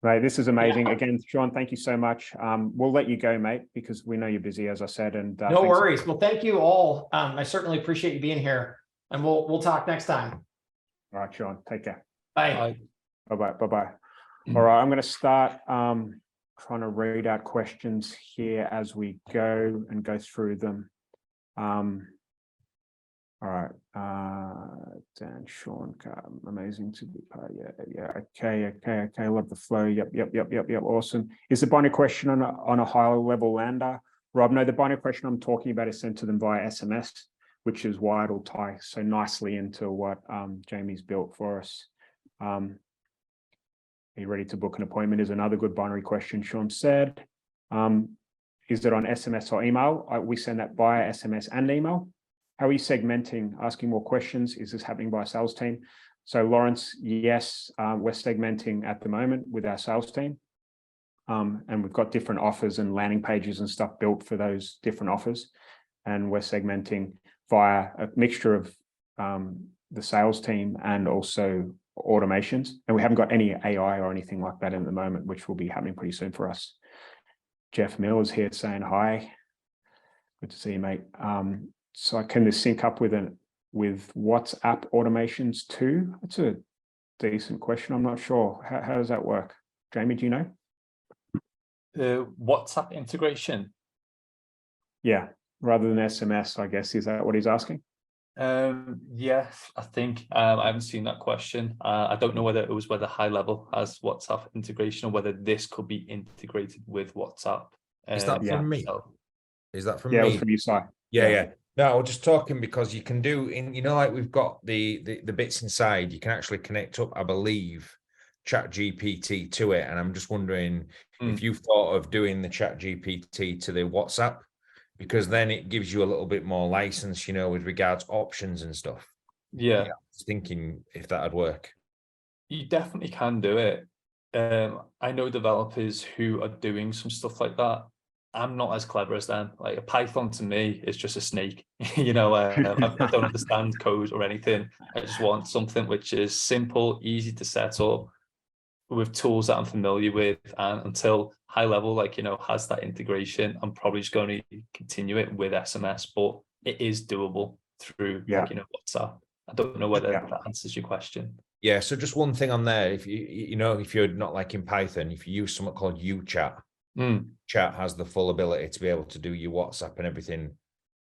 Mate, this is amazing. Again, Shaun, thank you so much. We'll let you go, mate, because we know you're busy, as I said. And no worries. Well, thank you all. I certainly appreciate you being here, and we'll talk next time. All right, Shaun, take care. Bye. Bye-bye. Bye-bye. All right, I'm going to start trying to read out questions here as we go and go through them. All right, Dan, Shaun, amazing to be part. Yeah. Okay. Love the flow. Yep. Awesome. Is the binary question on a higher level lander? Rob, no, the binary question I'm talking about is sent to them via SMS, which is why it'll tie so nicely into what Jamie's built for us. Are you ready to book an appointment? Is another good binary question, Shaun said. Is it on SMS or email? We send that via SMS and email. How are you segmenting, asking more questions? Is this happening by a sales team? So Lawrence, yes, we're segmenting at the moment with our sales team. And we've got different offers and landing pages and stuff built for those different offers. And we're segmenting via a mixture of the sales team and also automations. And we haven't got any AI or anything like that in the moment, which will be happening pretty soon for us. Jeff Mills here saying hi. Good to see you, mate. So can this sync up with WhatsApp automations too? That's a decent question. I'm not sure. How does that work? Jamie, do you know? WhatsApp integration. Yeah, rather than SMS, I guess. Is that what he's asking? Yes, I think I haven't seen that question. I don't know whether HighLevel has WhatsApp integration or whether this could be integrated with WhatsApp. Is that from me? Is that from me? Yeah, it was from you, Si. Yeah. No, I was just talking because you can do like we've got the bits inside, you can actually connect up, I believe, ChatGPT to it. And I'm just wondering if you've thought of doing the ChatGPT to the WhatsApp, because then it gives you a little bit more license, with regards to options and stuff. Yeah. I was thinking if that'd work. You definitely can do it. I know developers who are doing some stuff like that. I'm not as clever as them. Like a Python to me is just a snake. I don't understand code or anything. I just want something which is simple, easy to set up with tools that I'm familiar with. And until HighLevel, has that integration, I'm probably just going to continue it with SMS, but it is doable through WhatsApp. I don't know whether that answers your question. Yeah. So just one thing on there, if if you're not like in Python, if you use something called UChat, Chat has the full ability to be able to do your WhatsApp and everything,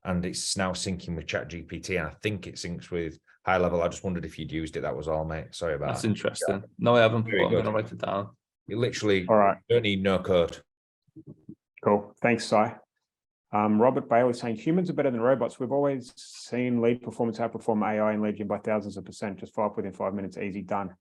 and it's now syncing with ChatGPT, and I think it syncs with HighLevel. I just wondered if you'd used it. That was all, mate. Sorry about that. That's interesting. No, I haven't. I'm going to write it down. You literally don't need no code. Cool. Thanks, Si. Robert Bailey saying humans are better than robots. We've always seen lead performance outperform AI and lead gen by thousands of %. Just follow up within 5 minutes, easy, done.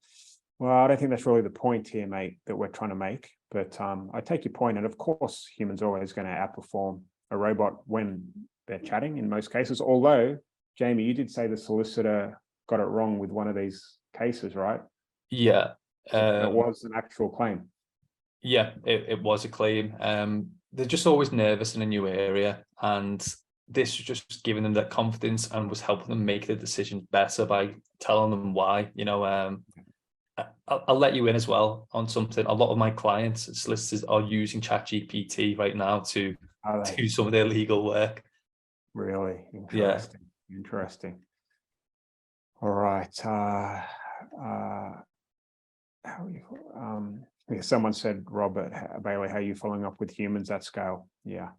Well, I don't think that's really the point here, mate, that we're trying to make. But I take your point, and of course, humans are always going to outperform a robot when they're chatting in most cases. Although, Jamie, you did say the solicitor got it wrong with one of these cases, right? Yeah. It was an actual claim. Yeah, it was a claim. They're just always nervous in a new area, and this was just giving them that confidence and was helping them make the decision better by telling them why. I'll let you in as well on something. A lot of my clients, solicitors, are using ChatGPT right now to do some of their legal work. Really interesting. Yeah. Interesting. All right. Someone said, Robert Bailey, how are you following up with humans at scale? Yeah.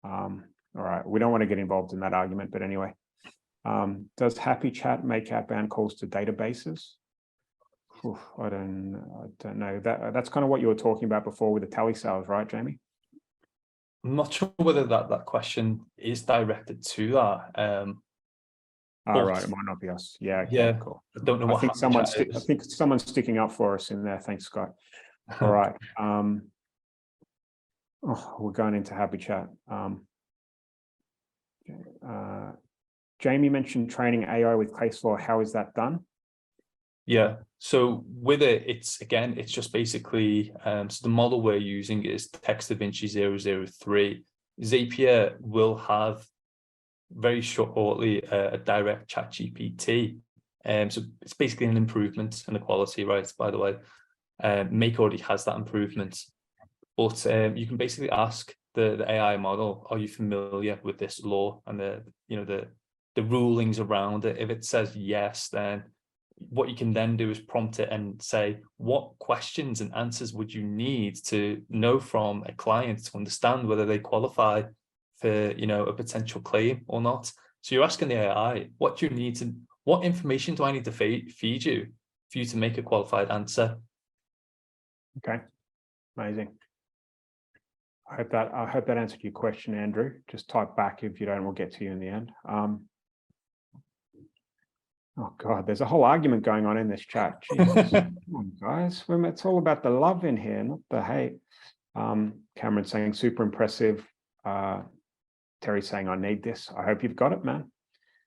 All right. We don't want to get involved in that argument, but anyway. Does Happy Chat make outbound calls to databases? I don't know. That's kind of what you were talking about before with the telesales, right, Jamie? I'm not sure whether that question is directed to that. Right, it might not be us. Yeah, okay, yeah, cool. I don't know. I think someone's sticking up for us in there. Thanks, Scott. All right. We're going into Happy Chat. Jamie mentioned training AI with case law. How is that done? Yeah, so with it, it's just basically, so the model we're using is Text DaVinci 003. Zapier will have very shortly a direct ChatGPT. So it's basically an improvement in the quality, right? By the way, Make already has that improvement, but you can basically ask the AI model, are you familiar with this law and the rulings around it? If it says yes, then what you can then do is prompt it and say, what questions and answers would you need to know from a client to understand whether they qualify for, a potential claim or not? So you're asking the AI, what information do I need to feed you for you to make a qualified answer? Okay, amazing. I hope that answered your question, Andrew. Just type back if you don't, we'll get to you in the end. Oh God, there's a whole argument going on in this chat. Jesus. Come on, guys. It's all about the love in here, not the hate. Cameron saying super impressive. Terry saying I need this. I hope you've got it, man.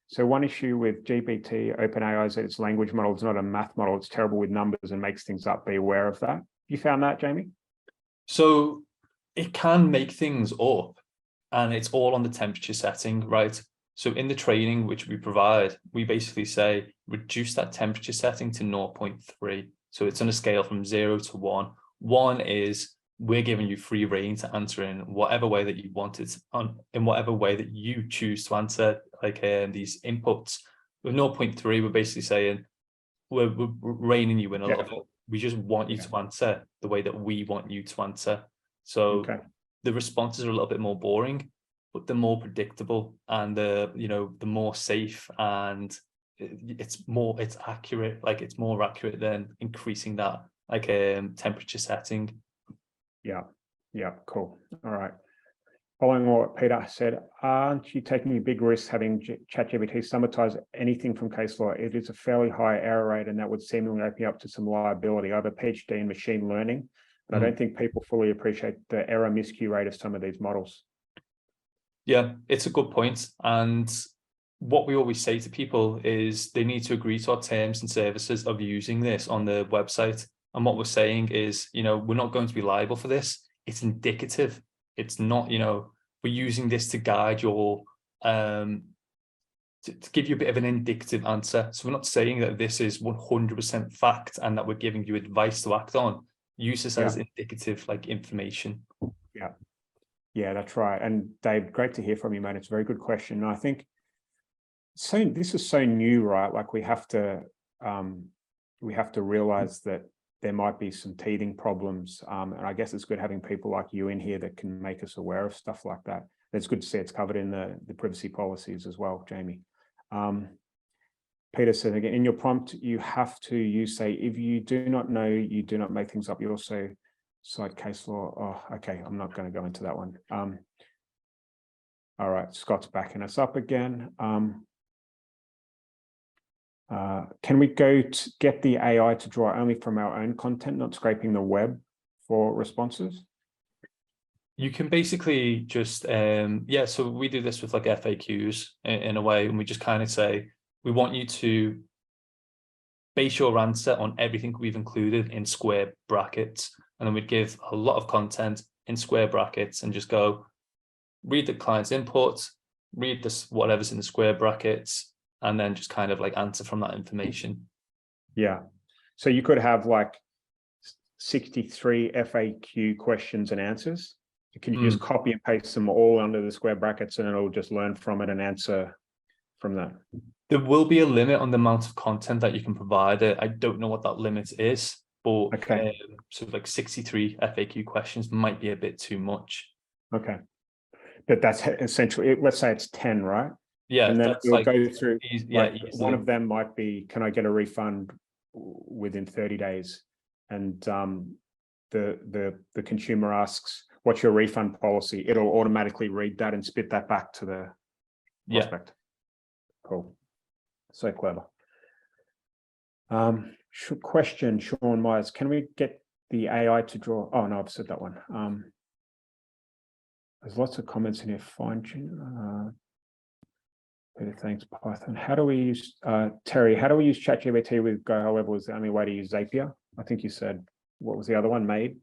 So one issue with GPT, OpenAI is that its language model is not a math model. It's terrible with numbers and makes things up. Be aware of that. You found that, Jamie? So it can make things up, and it's all on the temperature setting, right? So in the training which we provide, we basically say, reduce that temperature setting to 0.3. So it's on a scale from 0 to 1. 1 is we're giving you free reign to answer in whatever way that you want it, in whatever way that you choose to answer, like these inputs. With 0.3, we're basically saying, we're reining you in a little bit. We just want you to answer the way that we want you to answer. So the responses are a little bit more boring, but they're more predictable, and the more safe, and it's accurate. Like it's more accurate than increasing that temperature setting. Yeah, cool. All right. Following what Peter said, aren't you taking a big risk having ChatGPT summarize anything from case law? It is a fairly high error rate, and that would seemingly open you up to some liability. I have a PhD in machine learning, and I don't think people fully appreciate the error miscue rate of some of these models. Yeah, it's a good point. And what we always say to people is they need to agree to our terms and services of using this on the website. And what we're saying is, we're not going to be liable for this. It's indicative. It's not, we're using this to guide your, to give you a bit of an indicative answer. So we're not saying that this is 100% fact and that we're giving you advice to act on. Use this as indicative, information. Yeah, that's right. And Dave, great to hear from you, mate. It's a very good question. And I think this is so new, right? Like we have to realize that there might be some teething problems. And I guess it's good having people like you in here that can make us aware of stuff like that. It's good to see it's covered in the privacy policies as well, Jamie. Peter said again, in your prompt, you say, if you do not know, you do not make things up. You also cite case law. Oh, okay. I'm not going to go into that one. All right. Scott's backing us up again. Can we go to get the AI to draw only from our own content, not scraping the web for responses? You can basically just, so we do this with FAQs in a way, and we just kind of say, we want you to base your answer on everything we've included in square brackets. And then we'd give a lot of content in square brackets and just go, read the client's input, read this, whatever's in the square brackets, and then just kind of answer from that information. Yeah. So you could have 63 FAQ questions and answers. Can you just copy and paste them all under the square brackets, and it'll just learn from it and answer from that? There will be a limit on the amount of content that you can provide. I don't know what that limit is, but so 63 FAQ questions might be a bit too much. Okay. But that's essentially, let's say it's 10, right? Yeah. And then we'll go through, easily. One of them might be, can I get a refund within 30 days? And the consumer asks, what's your refund policy? It'll automatically read that and spit that back to the prospect. Cool. So clever. Question, Sean Myers, can we get the AI to draw? Oh, no, I've said that one. There's lots of comments in here. Fine tune. Thanks, Python. How do we use, Terry, how do we use ChatGPT with Go HighLevel? Was the only way to use Zapier? I think you said, what was the other one, Made?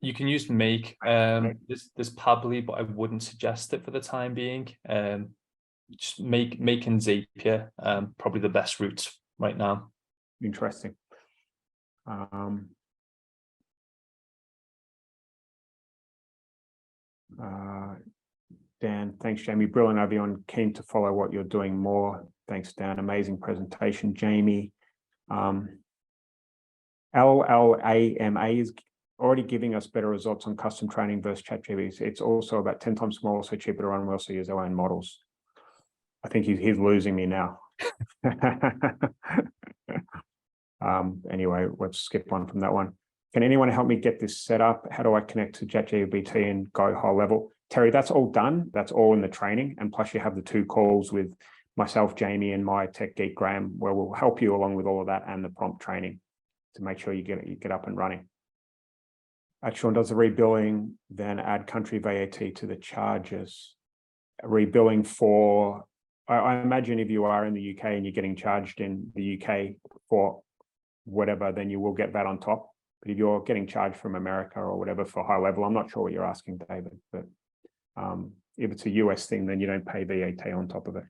You can use Make. There's Pabbly, but I wouldn't suggest it for the time being. Just Make and Zapier, probably the best routes right now. Interesting. Dan, thanks, Jamie. Brilliant, everyone. Keen to follow what you're doing more. Thanks, Dan. Amazing presentation, Jamie. LLAMA is already giving us better results on custom training versus ChatGPT. It's also about 10 times smaller, so cheaper to run. We also use our own models. I think he's losing me now. Anyway, let's skip on from that one. Can anyone help me get this set up? How do I connect to ChatGPT and go high level? Terry, that's all done. That's all in the training. And plus you have the 2 calls with myself, Jamie, and my tech geek, Graham, where we'll help you along with all of that and the prompt training to make sure you get up and running. Sean, does the rebilling then add country VAT to the charges? Rebilling for, I imagine if you are in the UK and you're getting charged in the UK for whatever, then you will get that on top. But if you're getting charged from America or whatever for high level, I'm not sure what you're asking, David, but if it's a US thing, then you don't pay VAT on top of it.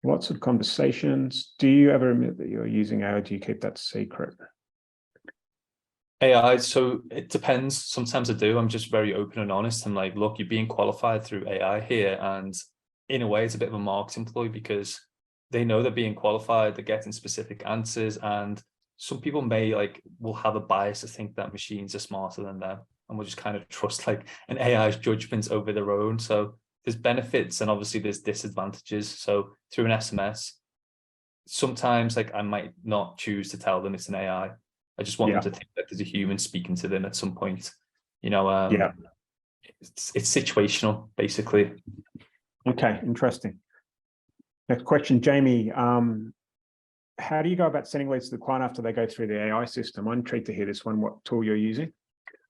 Lots of conversations. Do you ever admit that you're using AI? Do you keep that secret? AI, so it depends. Sometimes I do. I'm just very open and honest. I'm like, look, you're being qualified through AI here. And in a way, it's a bit of a marketing ploy because they know they're being qualified, they're getting specific answers. And some people will have a bias to think that machines are smarter than them. And we'll just kind of trust like an AI's judgments over their own. So there's benefits and obviously there's disadvantages. So through an SMS, sometimes I might not choose to tell them it's an AI. I just want them to think that there's a human speaking to them at some point. It's situational, basically. Okay, interesting. Next question, Jamie. How do you go about sending leads to the client after they go through the AI system? I'm intrigued to hear this one, what tool you're using.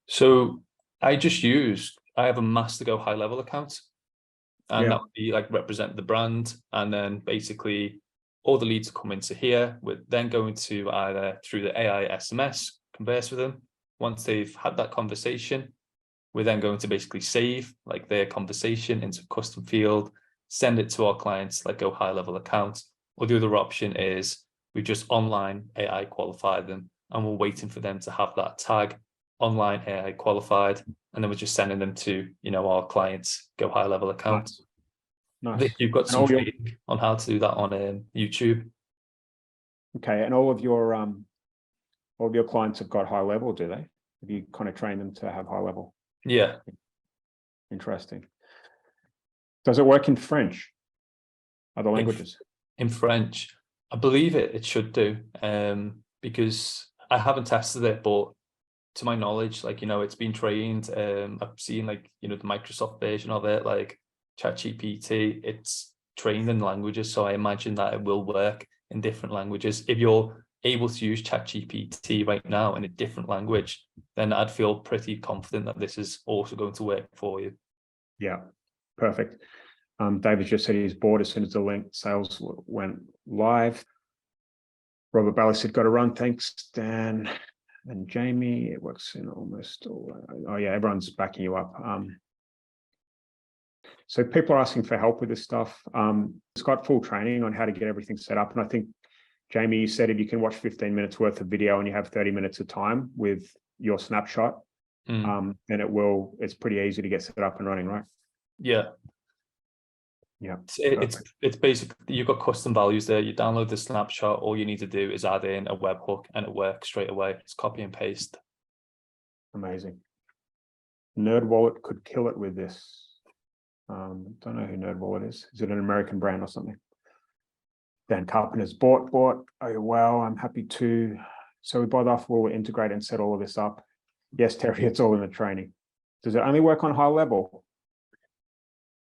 So I have a Mastergo HighLevel account, and that would be represent the brand. And then basically all the leads come into here. We're then going to either through the AI SMS, converse with them. Once they've had that conversation, we're then going to basically save their conversation into a custom field, send it to our clients, Go HighLevel account. Or the other option is we just online AI qualify them and we're waiting for them to have that tag online AI qualified. And then we're just sending them to, our clients' Go HighLevel account. Nice. I think you've got some training on how to do that on YouTube. Okay, and all of your clients have got HighLevel, do they? Have you kind of trained them to have HighLevel? Yeah. Interesting. Does it work in French? Other languages? In French, I believe it should do. Because I haven't tested it, but to my knowledge, it's been trained. I've seen the Microsoft version of it, ChatGPT, it's trained in languages, so I imagine that it will work in different languages. If you're able to use ChatGPT right now in a different language, then I'd feel pretty confident that this is also going to work for you. Yeah, perfect. David just said he's bored as soon as the link sales went live. Robert Bailey said, got to run. Thanks, Dan. And Jamie, it works in almost all. Oh yeah, everyone's backing you up. So people are asking for help with this stuff. It's got full training on how to get everything set up. And I think, Jamie, you said if you can watch 15 minutes worth of video and you have 30 minutes of time with your snapshot, then it's pretty easy to get set up and running, right? Yeah. Yeah. It's basically, you've got custom values there. You download the snapshot. All you need to do is add in a webhook and it works straight away. It's copy and paste. Amazing. NerdWallet could kill it with this. Don't know who NerdWallet is. Is it an American brand or something? Dan Carpenter's bought. Oh, well, I'm happy to. So we both off will integrate and set all of this up. Yes, Terry, it's all in the training. Does it only work on HighLevel?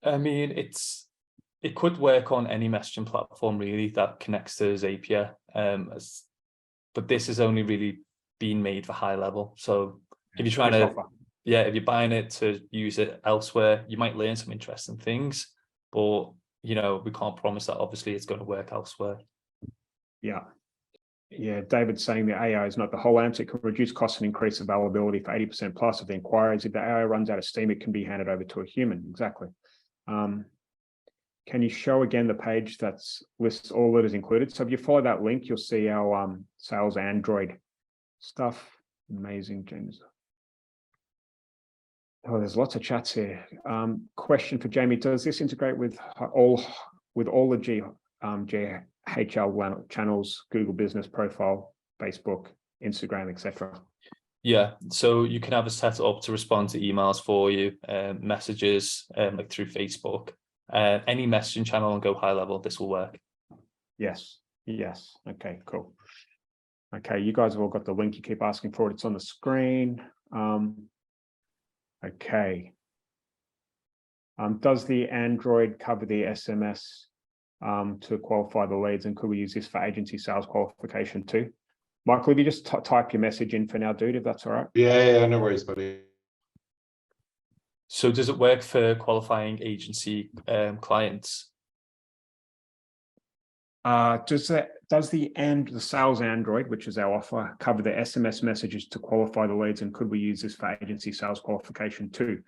I mean, it could work on any messaging platform really that connects to Zapier. But this is only really being made for HighLevel. So if you're trying to, if you're buying it to use it elsewhere, you might learn some interesting things, but we can't promise that obviously it's going to work elsewhere. Yeah, David's saying the AI is not the whole answer. It can reduce costs and increase availability for 80% plus of the inquiries. If the AI runs out of steam, it can be handed over to a human. Exactly. Can you show again the page that lists all that is included? So if you follow that link, you'll see our sales Android stuff. Amazing, James. Oh, there's lots of chats here. Question for Jamie: does this integrate with all the GHL channels, Google Business Profile, Facebook, Instagram, etc.? Yeah, so you can have it set up to respond to emails for you, messages, like through Facebook, any messaging channel, and go HighLevel. This will work. Yes. Okay, cool. Okay, you guys have all got the link. You keep asking for it. It's on the screen. Okay. Does the Android cover the SMS to qualify the leads, and could we use this for agency sales qualification too? Michael, if you just type your message in for now, dude, if that's all right. Yeah, no worries, buddy. So does it work for qualifying agency clients? Does the sales Android, which is our offer, cover the SMS messages to qualify the leads, and could we use this for agency sales qualification too?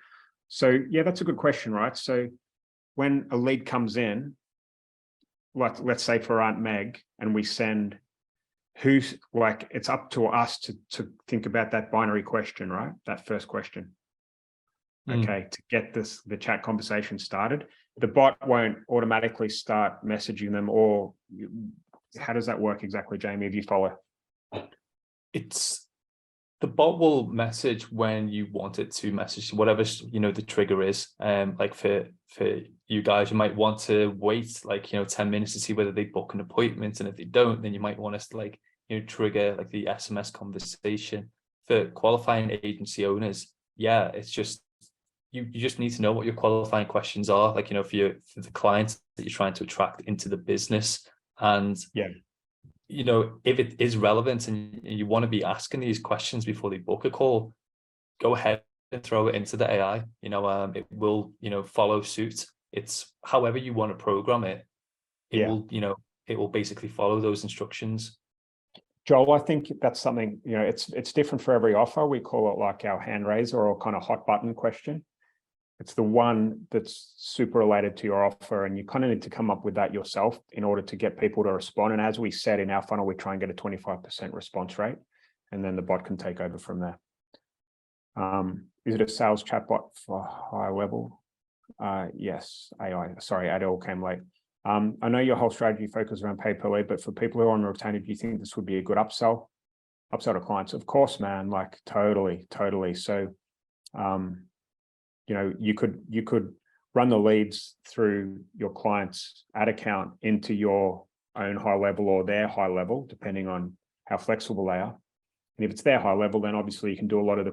So yeah, that's a good question, right? So when a lead comes in, like let's say for Aunt Meg, and we send it's up to us to think about that binary question, right? That first question. Okay, to get the chat conversation started. The bot won't automatically start messaging them, or how does that work exactly, Jamie, if you follow? The bot will message when you want it to message, whatever the trigger is. Like for you guys, you might want to wait 10 minutes to see whether they book an appointment, and if they don't, then you might want us to trigger like the SMS conversation. For qualifying agency owners, yeah, it's just you just need to know what your qualifying questions are, for the clients that you're trying to attract into the business. And yeah, if it is relevant and you want to be asking these questions before they book a call, go ahead and throw it into the AI. It will follow suit. It's however you want to program it. It will basically follow those instructions. Joel, I think that's something, it's different for every offer. We call it like our hand raiser or kind of hot button question. It's the one that's super related to your offer, and you kind of need to come up with that yourself in order to get people to respond. And as we said in our funnel, we try and get a 25% response rate, and then the bot can take over from there. Is it a sales chatbot for HighLevel? Yes, AI. Sorry, Adele came late. I know your whole strategy focuses around pay per lead, but for people who are on retainer, do you think this would be a good upsell to clients? Of course, man, like totally. So, you could run the leads through your client's ad account into your own HighLevel or their HighLevel, depending on how flexible they are. And if it's their HighLevel, then obviously you can do a lot of the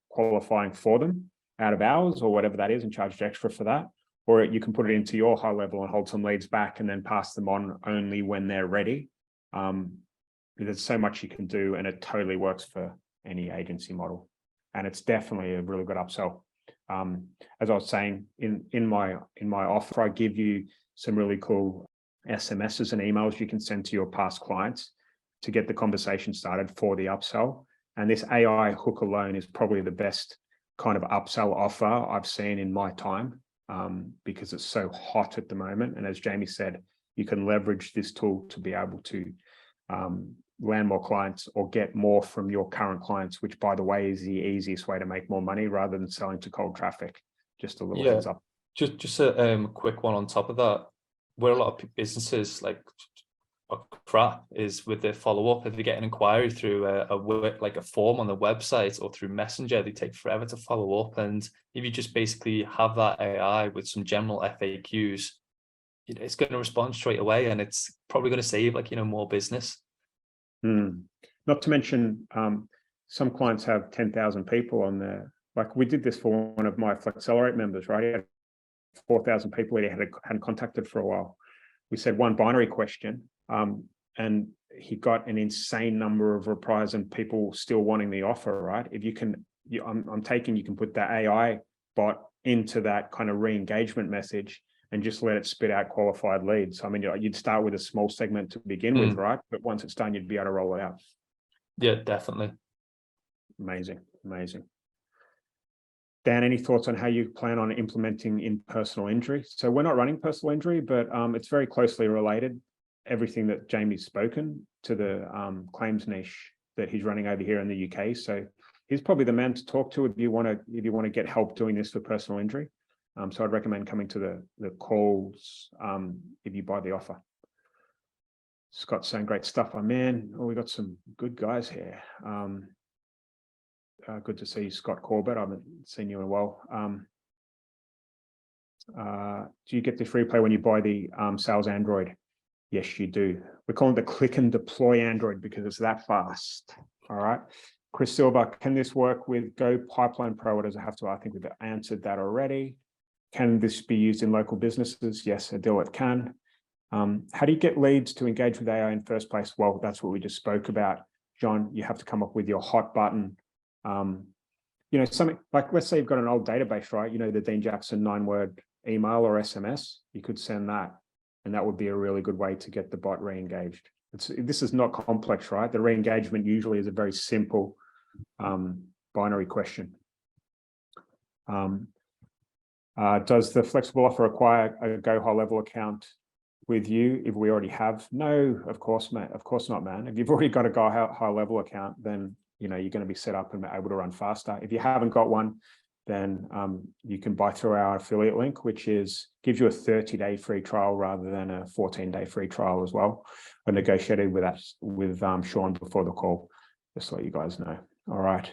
qualifying for them out of hours or whatever that is and charge extra for that. Or you can put it into your HighLevel and hold some leads back and then pass them on only when they're ready. There's so much you can do, and it totally works for any agency model. And it's definitely a really good upsell. As I was saying, in my offer, I give you some really cool SMSs and emails you can send to your past clients to get the conversation started for the upsell. And this AI hook alone is probably the best kind of upsell offer I've seen in my time, because it's so hot at the moment. And as Jamie said, you can leverage this tool to be able to land more clients or get more from your current clients, which, by the way, is the easiest way to make more money rather than selling to cold traffic. Just a little heads up. Just a quick one on top of that. Where a lot of businesses are crap is with their follow-up. If they get an inquiry through a form on the website or through Messenger, they take forever to follow up. And if you just basically have that AI with some general FAQs, it's going to respond straight away, and it's probably going to save more business. Not to mention, some clients have 10,000 people on there. Like we did this for one of my Flexxable members, right? He had 4,000 people he hadn't contacted for a while. We said one binary question, and he got an insane number of replies and people still wanting the offer, right? If you can, I'm taking, you can put the AI bot into that kind of re-engagement message and just let it spit out qualified leads. I mean, you'd start with a small segment to begin with, right? But once it's done, you'd be able to roll it out. Yeah, definitely. Amazing. Dan, any thoughts on how you plan on implementing in personal injury? So we're not running personal injury, but it's very closely related. Everything that Jamie's spoken to the claims niche that he's running over here in the UK. So he's probably the man to talk to if you want to get help doing this for personal injury. So I'd recommend coming to the calls if you buy the offer. Scott's saying great stuff. I'm in. Oh, we got some good guys here. Good to see you, Scott Corbett. I haven't seen you in a while. Do you get the free play when you buy the Sales Android? Yes, you do. We're calling it the click and deploy Android because it's that fast. All right. Chris Silver, can this work with Go Pipeline Pro? Or does it have to? I think we've answered that already. Can this be used in local businesses? Yes, Adil, it can. How do you get leads to engage with AI in first place? Well, that's what we just spoke about, John. You have to come up with your hot button. Something like, let's say you've got an old database, right? The Dean Jackson 9-word email or SMS. You could send that, and that would be a really good way to get the bot re-engaged. This is not complex, right? The re-engagement usually is a very simple binary question. Does the Flexxable offer require a Go HighLevel account with you if we already have? No, of course, mate. Of course not, man. If you've already got a Go HighLevel account, then you're going to be set up and able to run faster. If you haven't got one, then you can buy through our affiliate link, which gives you a 30-day free trial rather than a 14-day free trial as well. I negotiated with Shaun before the call, just to let you guys know. All right.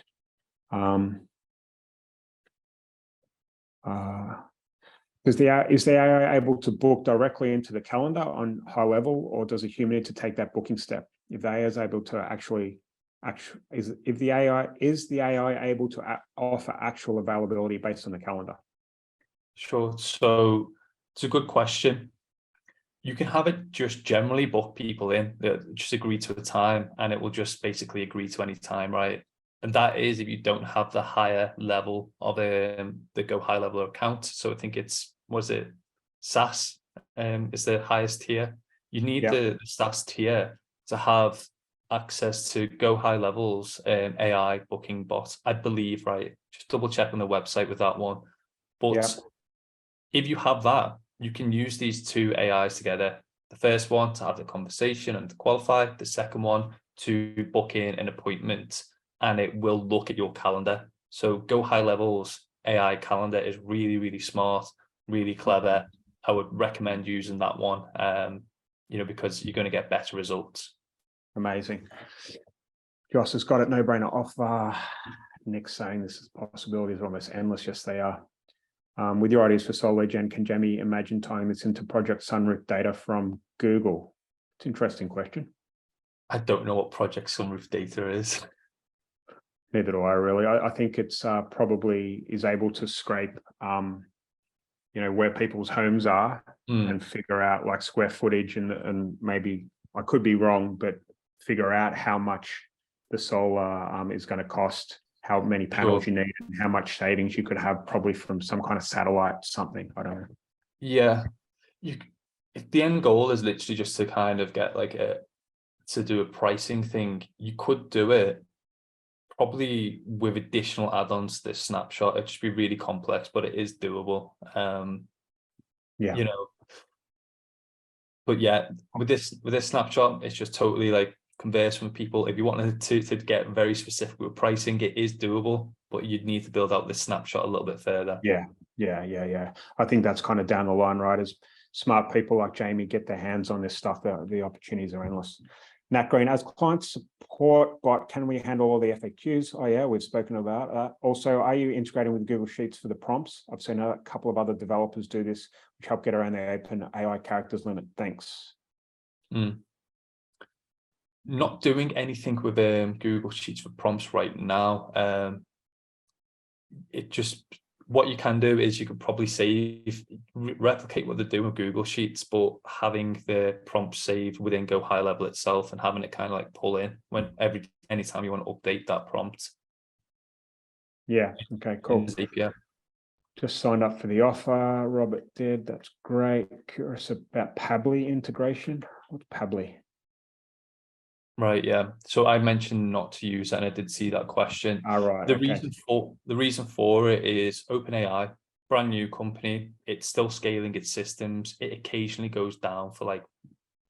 Is the AI able to book directly into the calendar on HighLevel, or does a human need to take that booking step? If the AI is able to is the AI able to offer actual availability based on the calendar? Sure. So it's a good question. You can have it just generally book people in, just agree to a time, and it will just basically agree to any time, right? And that is if you don't have the higher level of the Go HighLevel account. So I think was it SaaS is the highest tier. You need the SaaS tier to have access to Go HighLevel's AI booking bot, I believe, right? Just double check on the website with that one. But if you have that, you can use these two AIs together. The first one to have the conversation and to qualify, the second one to book in an appointment, and it will look at your calendar. So Go HighLevel's AI calendar is really, really smart, really clever. I would recommend using that one, because you're going to get better results. Amazing. Joss has got it, no brainer offer. Nick's saying this is possibilities are almost endless. Yes, they are. With your ideas for Solar Gen, can Jamie imagine tying this into Project Sunroof data from Google? It's an interesting question. I don't know what Project Sunroof data is. Neither do I really. I think it's probably is able to scrape, where people's homes are and figure out like square footage and maybe, I could be wrong, but figure out how much the solar is going to cost, how many panels you need, and how much savings you could have probably from some kind of satellite something. I don't know. Yeah. If the end goal is literally just to kind of get to do a pricing thing, you could do it probably with additional add-ons to this snapshot. It'd just be really complex, but it is doable. But yeah, with this snapshot, it's just totally converse with people. If you wanted to get very specific with pricing, it is doable, but you'd need to build out this snapshot a little bit further. Yeah. I think that's kind of down the line, right? As smart people like Jamie get their hands on this stuff, the opportunities are endless. Nat Green, as client support bot, can we handle all the FAQs? Oh yeah, we've spoken about that. Also, are you integrating with Google Sheets for the prompts? I've seen a couple of other developers do this, which help get around the open AI characters limit. Thanks. Not doing anything with Google Sheets for prompts right now. What you can do is you could probably replicate what they do with Google Sheets, but having the prompt saved within Go HighLevel itself and having it kind of pull in anytime you want to update that prompt. Yeah. Okay, cool. Zapier. Just signed up for the offer. Robert did. That's great. Curious about Pabbly integration. What's Pabbly? Right, yeah. So I mentioned not to use it, and I did see that question. Right. The reason for it is OpenAI, brand new company. It's still scaling its systems. It occasionally goes down for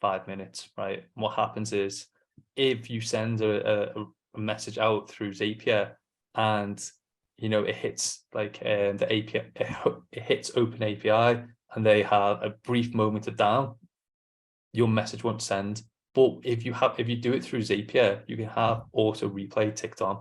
5 minutes, right? And what happens is if you send a message out through Zapier, and it hits like the API, it hits OpenAI, and they have a brief moment of down, your message won't send. But if you do it through Zapier, you can have auto replay ticked on,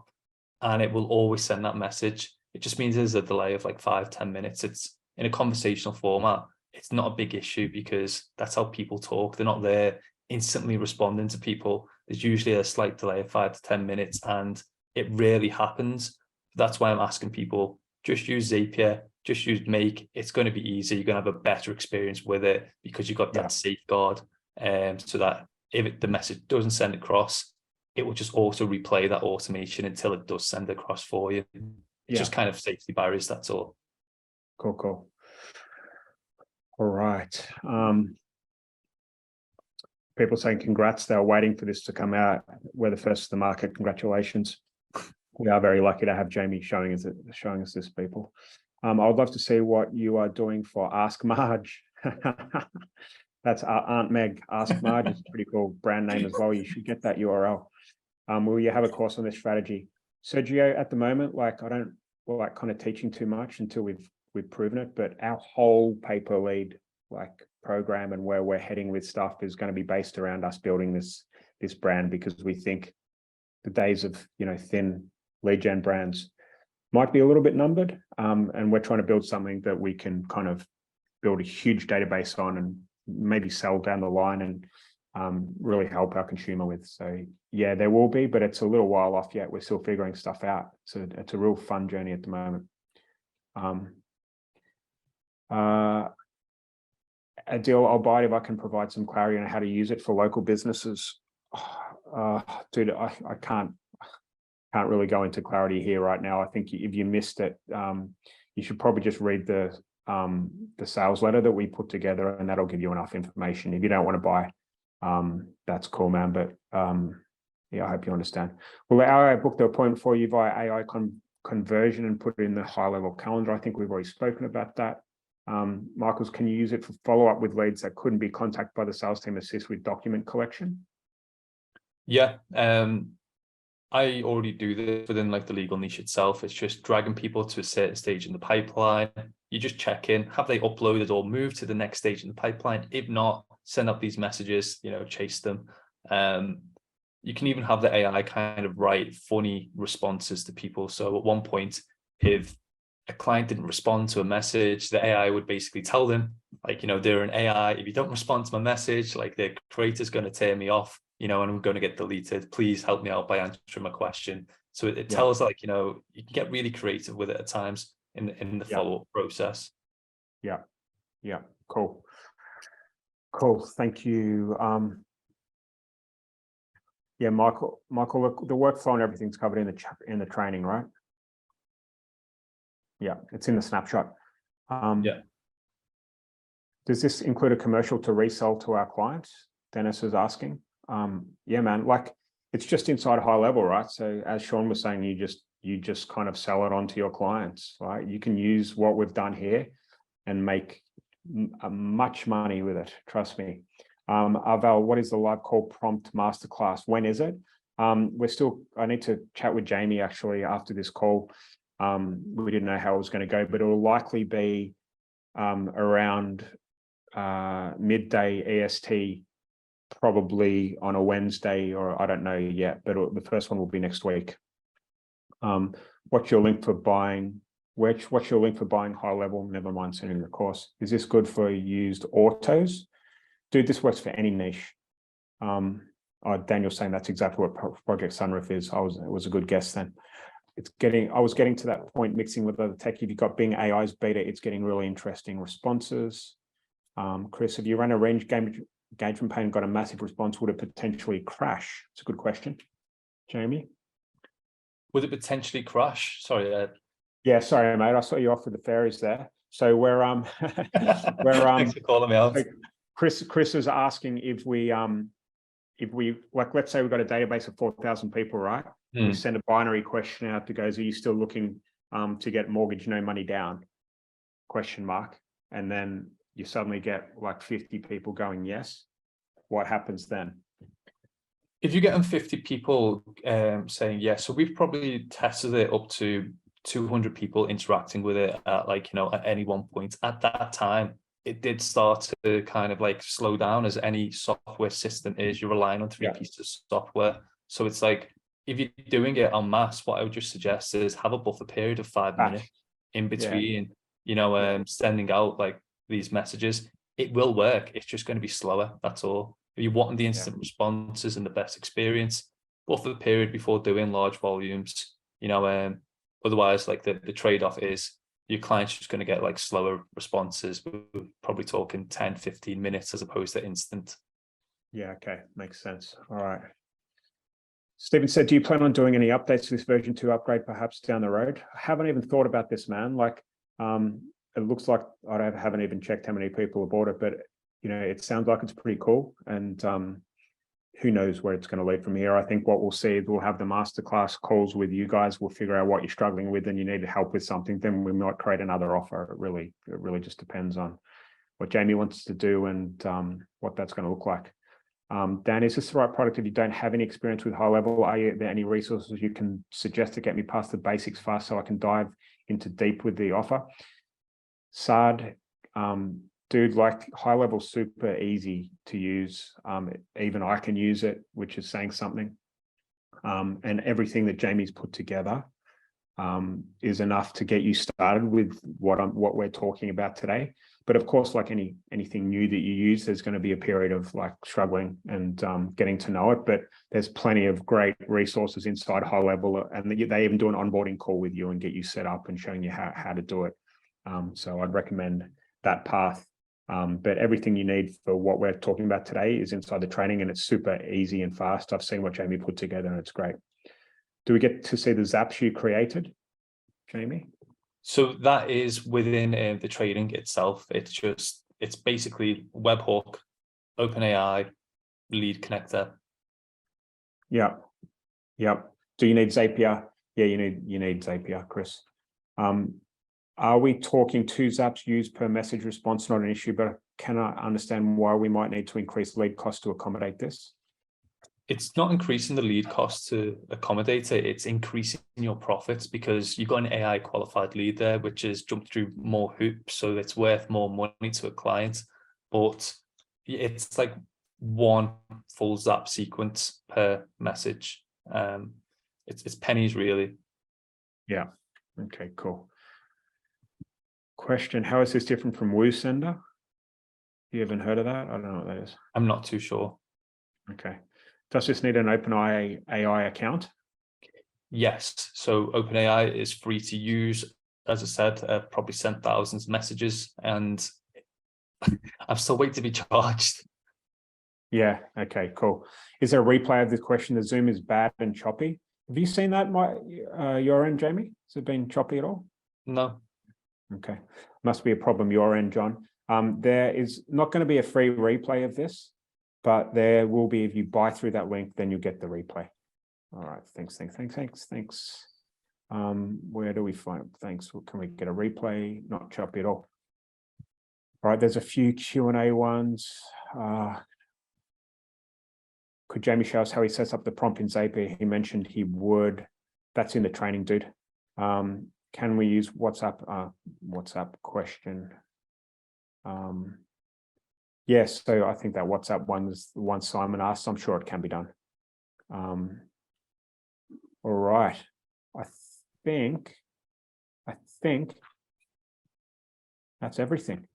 and it will always send that message. It just means there's a delay of like 5-10 minutes. It's in a conversational format. It's not a big issue because that's how people talk. They're not there instantly responding to people. There's usually a slight delay of 5 to 10 minutes, and it rarely happens. That's why I'm asking people, just use Zapier, just use Make. It's going to be easy. You're going to have a better experience with it because you've got that safeguard, so that if the message doesn't send across, it will just auto replay that automation until it does send across for you. It's just kind of safety barriers, that's all. Cool. All right. People saying congrats. They're waiting for this to come out. We're the first to the market. Congratulations. We are very lucky to have Jamie showing us this, people. I would love to see what you are doing for Ask Marge. That's Aunt Meg. Ask Marge is a pretty cool brand name as well. You should get that URL. Will you have a course on this strategy? Sergio, at the moment, like I don't like kind of teaching too much until we've proven it, but our whole pay-per lead like program and where we're heading with stuff is going to be based around us building this brand, because we think the days of thin lead gen brands might be a little bit numbered, and we're trying to build something that we can kind of build a huge database on and maybe sell down the line and really help our consumer with. So yeah, there will be, but it's a little while off yet. We're still figuring stuff out. So it's a real fun journey at the moment. Adil, I'll buy it if I can provide some clarity on how to use it for local businesses. Dude, I can't really go into clarity here right now. I think if you missed it, you should probably just read the sales letter that we put together, and that'll give you enough information. If you don't want to buy, that's cool, man. But yeah, I hope you understand. Well, I booked the appointment for you via AI conversion and put it in the HighLevel calendar. I think we've already spoken about that. Michaels, can you use it for follow-up with leads that couldn't be contacted by the sales team, assist with document collection? Yeah, I already do this within like the legal niche itself. It's just dragging people to a certain stage in the pipeline. You just check in, have they uploaded or moved to the next stage in the pipeline? If not, send up these messages, chase them. You can even have the AI kind of write funny responses to people. So at one point, if a client didn't respond to a message, the AI would basically tell them, like, they're an AI. If you don't respond to my message, like their creator's going to tear me off, and I'm going to get deleted. Please help me out by answering my question. So it tells like, you can get really creative with it at times in the follow-up process. Yeah. Cool. Thank you. Yeah, Michael, look, the workflow and everything's covered in the training, right? Yeah, it's in the snapshot. Yeah. Does this include a commercial to resell to our clients? Dennis is asking. Yeah, man, like it's just inside HighLevel, right? So as Shaun was saying, you just kind of sell it on to your clients, right? You can use what we've done here and make much money with it. Trust me. Aval, what is the live call prompt masterclass? When is it? I need to chat with Jamie actually after this call. We didn't know how it was going to go, but it will likely be around midday EST, probably on a Wednesday, or I don't know yet, but the first one will be next week. What's your link for buying? What's your link for buying HighLevel? Never mind sending the course. Is this good for used autos? Dude, this works for any niche. Daniel's saying that's exactly what Project Sunroof is. It was a good guess then. I was getting to that point mixing with other tech. If you've got Bing AI's beta, it's getting really interesting responses. Chris, if you run a range engagement page and got a massive response, would it potentially crash? It's a good question. Jamie? Would it potentially crash? Sorry. Yeah, sorry, mate. I saw you off with the fairies there. So we're Thanks for calling me out. Chris is asking if we like, let's say we've got a database of 4,000 people, right? We send a binary question out that goes, are you still looking to get mortgage, no money down? ? And then you suddenly get like 50 people going yes. What happens then? If you're getting 50 people saying yes, so we've probably tested it up to 200 people interacting with it at like, at any one point. At that time, it did start to kind of like slow down, as any software system is. You're relying on three pieces of software. So it's like, if you're doing it en masse, what I would just suggest is have a buffer period of 5 minutes in between, sending out like these messages. It will work. It's just going to be slower. That's all. If you want the instant responses and the best experience, buffer period before doing large volumes, otherwise like the trade-off is your client's just going to get like slower responses. We're probably talking 10, 15 minutes as opposed to instant. Yeah, okay, makes sense. All right. Stephen said, do you plan on doing any updates to this version 2 upgrade perhaps down the road? I haven't even thought about this, man. Like, it looks like I haven't even checked how many people have bought it, but it sounds like it's pretty cool. And who knows where it's going to lead from here. I think what we'll see is we'll have the masterclass calls with you guys. We'll figure out what you're struggling with and you need help with something. Then we might create another offer. It really just depends on what Jamie wants to do and what that's going to look like. Dan, is this the right product if you don't have any experience with HighLevel? Are there any resources you can suggest to get me past the basics fast so I can dive into deep with the offer? Saad, dude, like HighLevel, super easy to use. Even I can use it, which is saying something. And everything that Jamie's put together is enough to get you started with what we're talking about today. But of course, like anything new that you use, there's going to be a period of like struggling and getting to know it. But there's plenty of great resources inside HighLevel, and they even do an onboarding call with you and get you set up and showing you how to do it. So I'd recommend that path. But everything you need for what we're talking about today is inside the training, and it's super easy and fast. I've seen what Jamie put together and it's great. Do we get to see the zaps you created, Jamie? So that is within the trading itself. It's basically webhook, OpenAI, lead connector. Yeah. Do you need Zapier? Yeah, you need Zapier, Chris. Are we talking 2 zaps used per message response? Not an issue, but can I understand why we might need to increase lead cost to accommodate this? It's not increasing the lead cost to accommodate it. It's increasing your profits because you've got an AI qualified lead there, which has jumped through more hoops. So it's worth more money to a client, but it's like 1 full zap sequence per message. It's pennies really. Yeah. Okay, cool. Question, how is this different from WooSender? You haven't heard of that? I don't know what that is. I'm not too sure. Okay. Does this need an OpenAI AI account? Yes. So OpenAI is free to use. As I said, I've probably sent thousands of messages and I'm still waiting to be charged. Yeah. Okay, cool. Is there a replay of this question? The Zoom is bad and choppy. Have you seen that, your end, Jamie? Has it been choppy at all? No. Okay. Must be a problem your end, John. There is not going to be a free replay of this, but there will be. If you buy through that link, then you'll get the replay. All right. Thanks. Where do we find? Thanks. Can we get a replay? Not choppy at all. All right. There's a few Q&A ones. Could Jamie show us how he sets up the prompt in Zapier? He mentioned he would. That's in the training, dude. Can we use WhatsApp? WhatsApp question. Yes, so I think that WhatsApp one is the one Simon asked. I'm sure it can be done. All right. I think that's everything.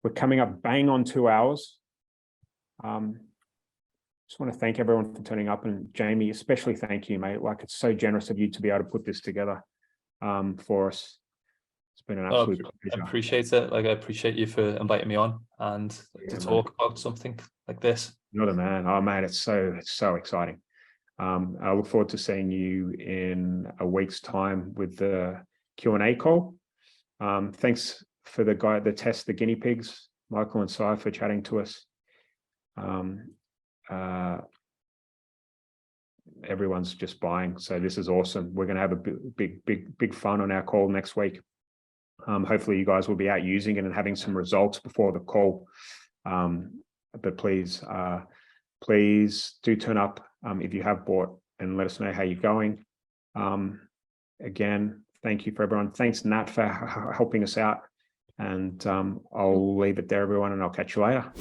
We're coming up bang on 2 hours. Just want to thank everyone for turning up, and Jamie, especially thank you, mate. Like, it's so generous of you to be able to put this together for us. It's been an absolute pleasure. I appreciate it. Like, I appreciate you for inviting me on and to talk about something like this. You're the man. Oh man, it's so exciting. I look forward to seeing you in a week's time with the Q&A call. Thanks for the guinea pigs, Michael and Sai, for chatting to us. Everyone's just buying, so this is awesome. We're going to have a big fun on our call next week. Hopefully you guys will be out using it and having some results before the call. But please Please do turn up if you have bought and let us know how you're going. Again, thank you for everyone. Thanks, Nat, for helping us out. And I'll leave it there, everyone, and I'll catch you later.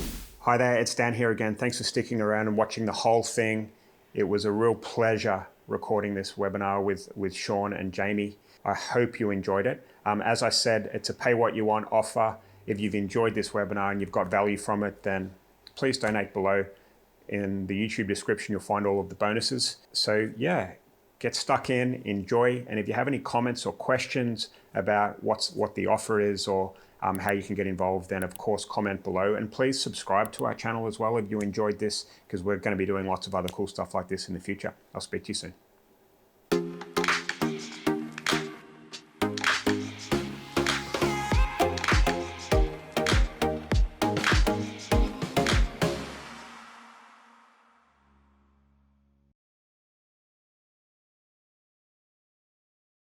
Hi there, it's Dan here again. Thanks for sticking around and watching the whole thing. It was a real pleasure recording this webinar with Shaun and Jamie. I hope you enjoyed it. As I said, it's a pay what you want offer. If you've enjoyed this webinar and you've got value from it, then please donate below. In the YouTube description, you'll find all of the bonuses. So yeah, get stuck in, enjoy. And if you have any comments or questions about what the offer is or how you can get involved, then of course comment below. And please subscribe to our channel as well if you enjoyed this, because we're going to be doing lots of other cool stuff like this in the future. I'll speak to you soon.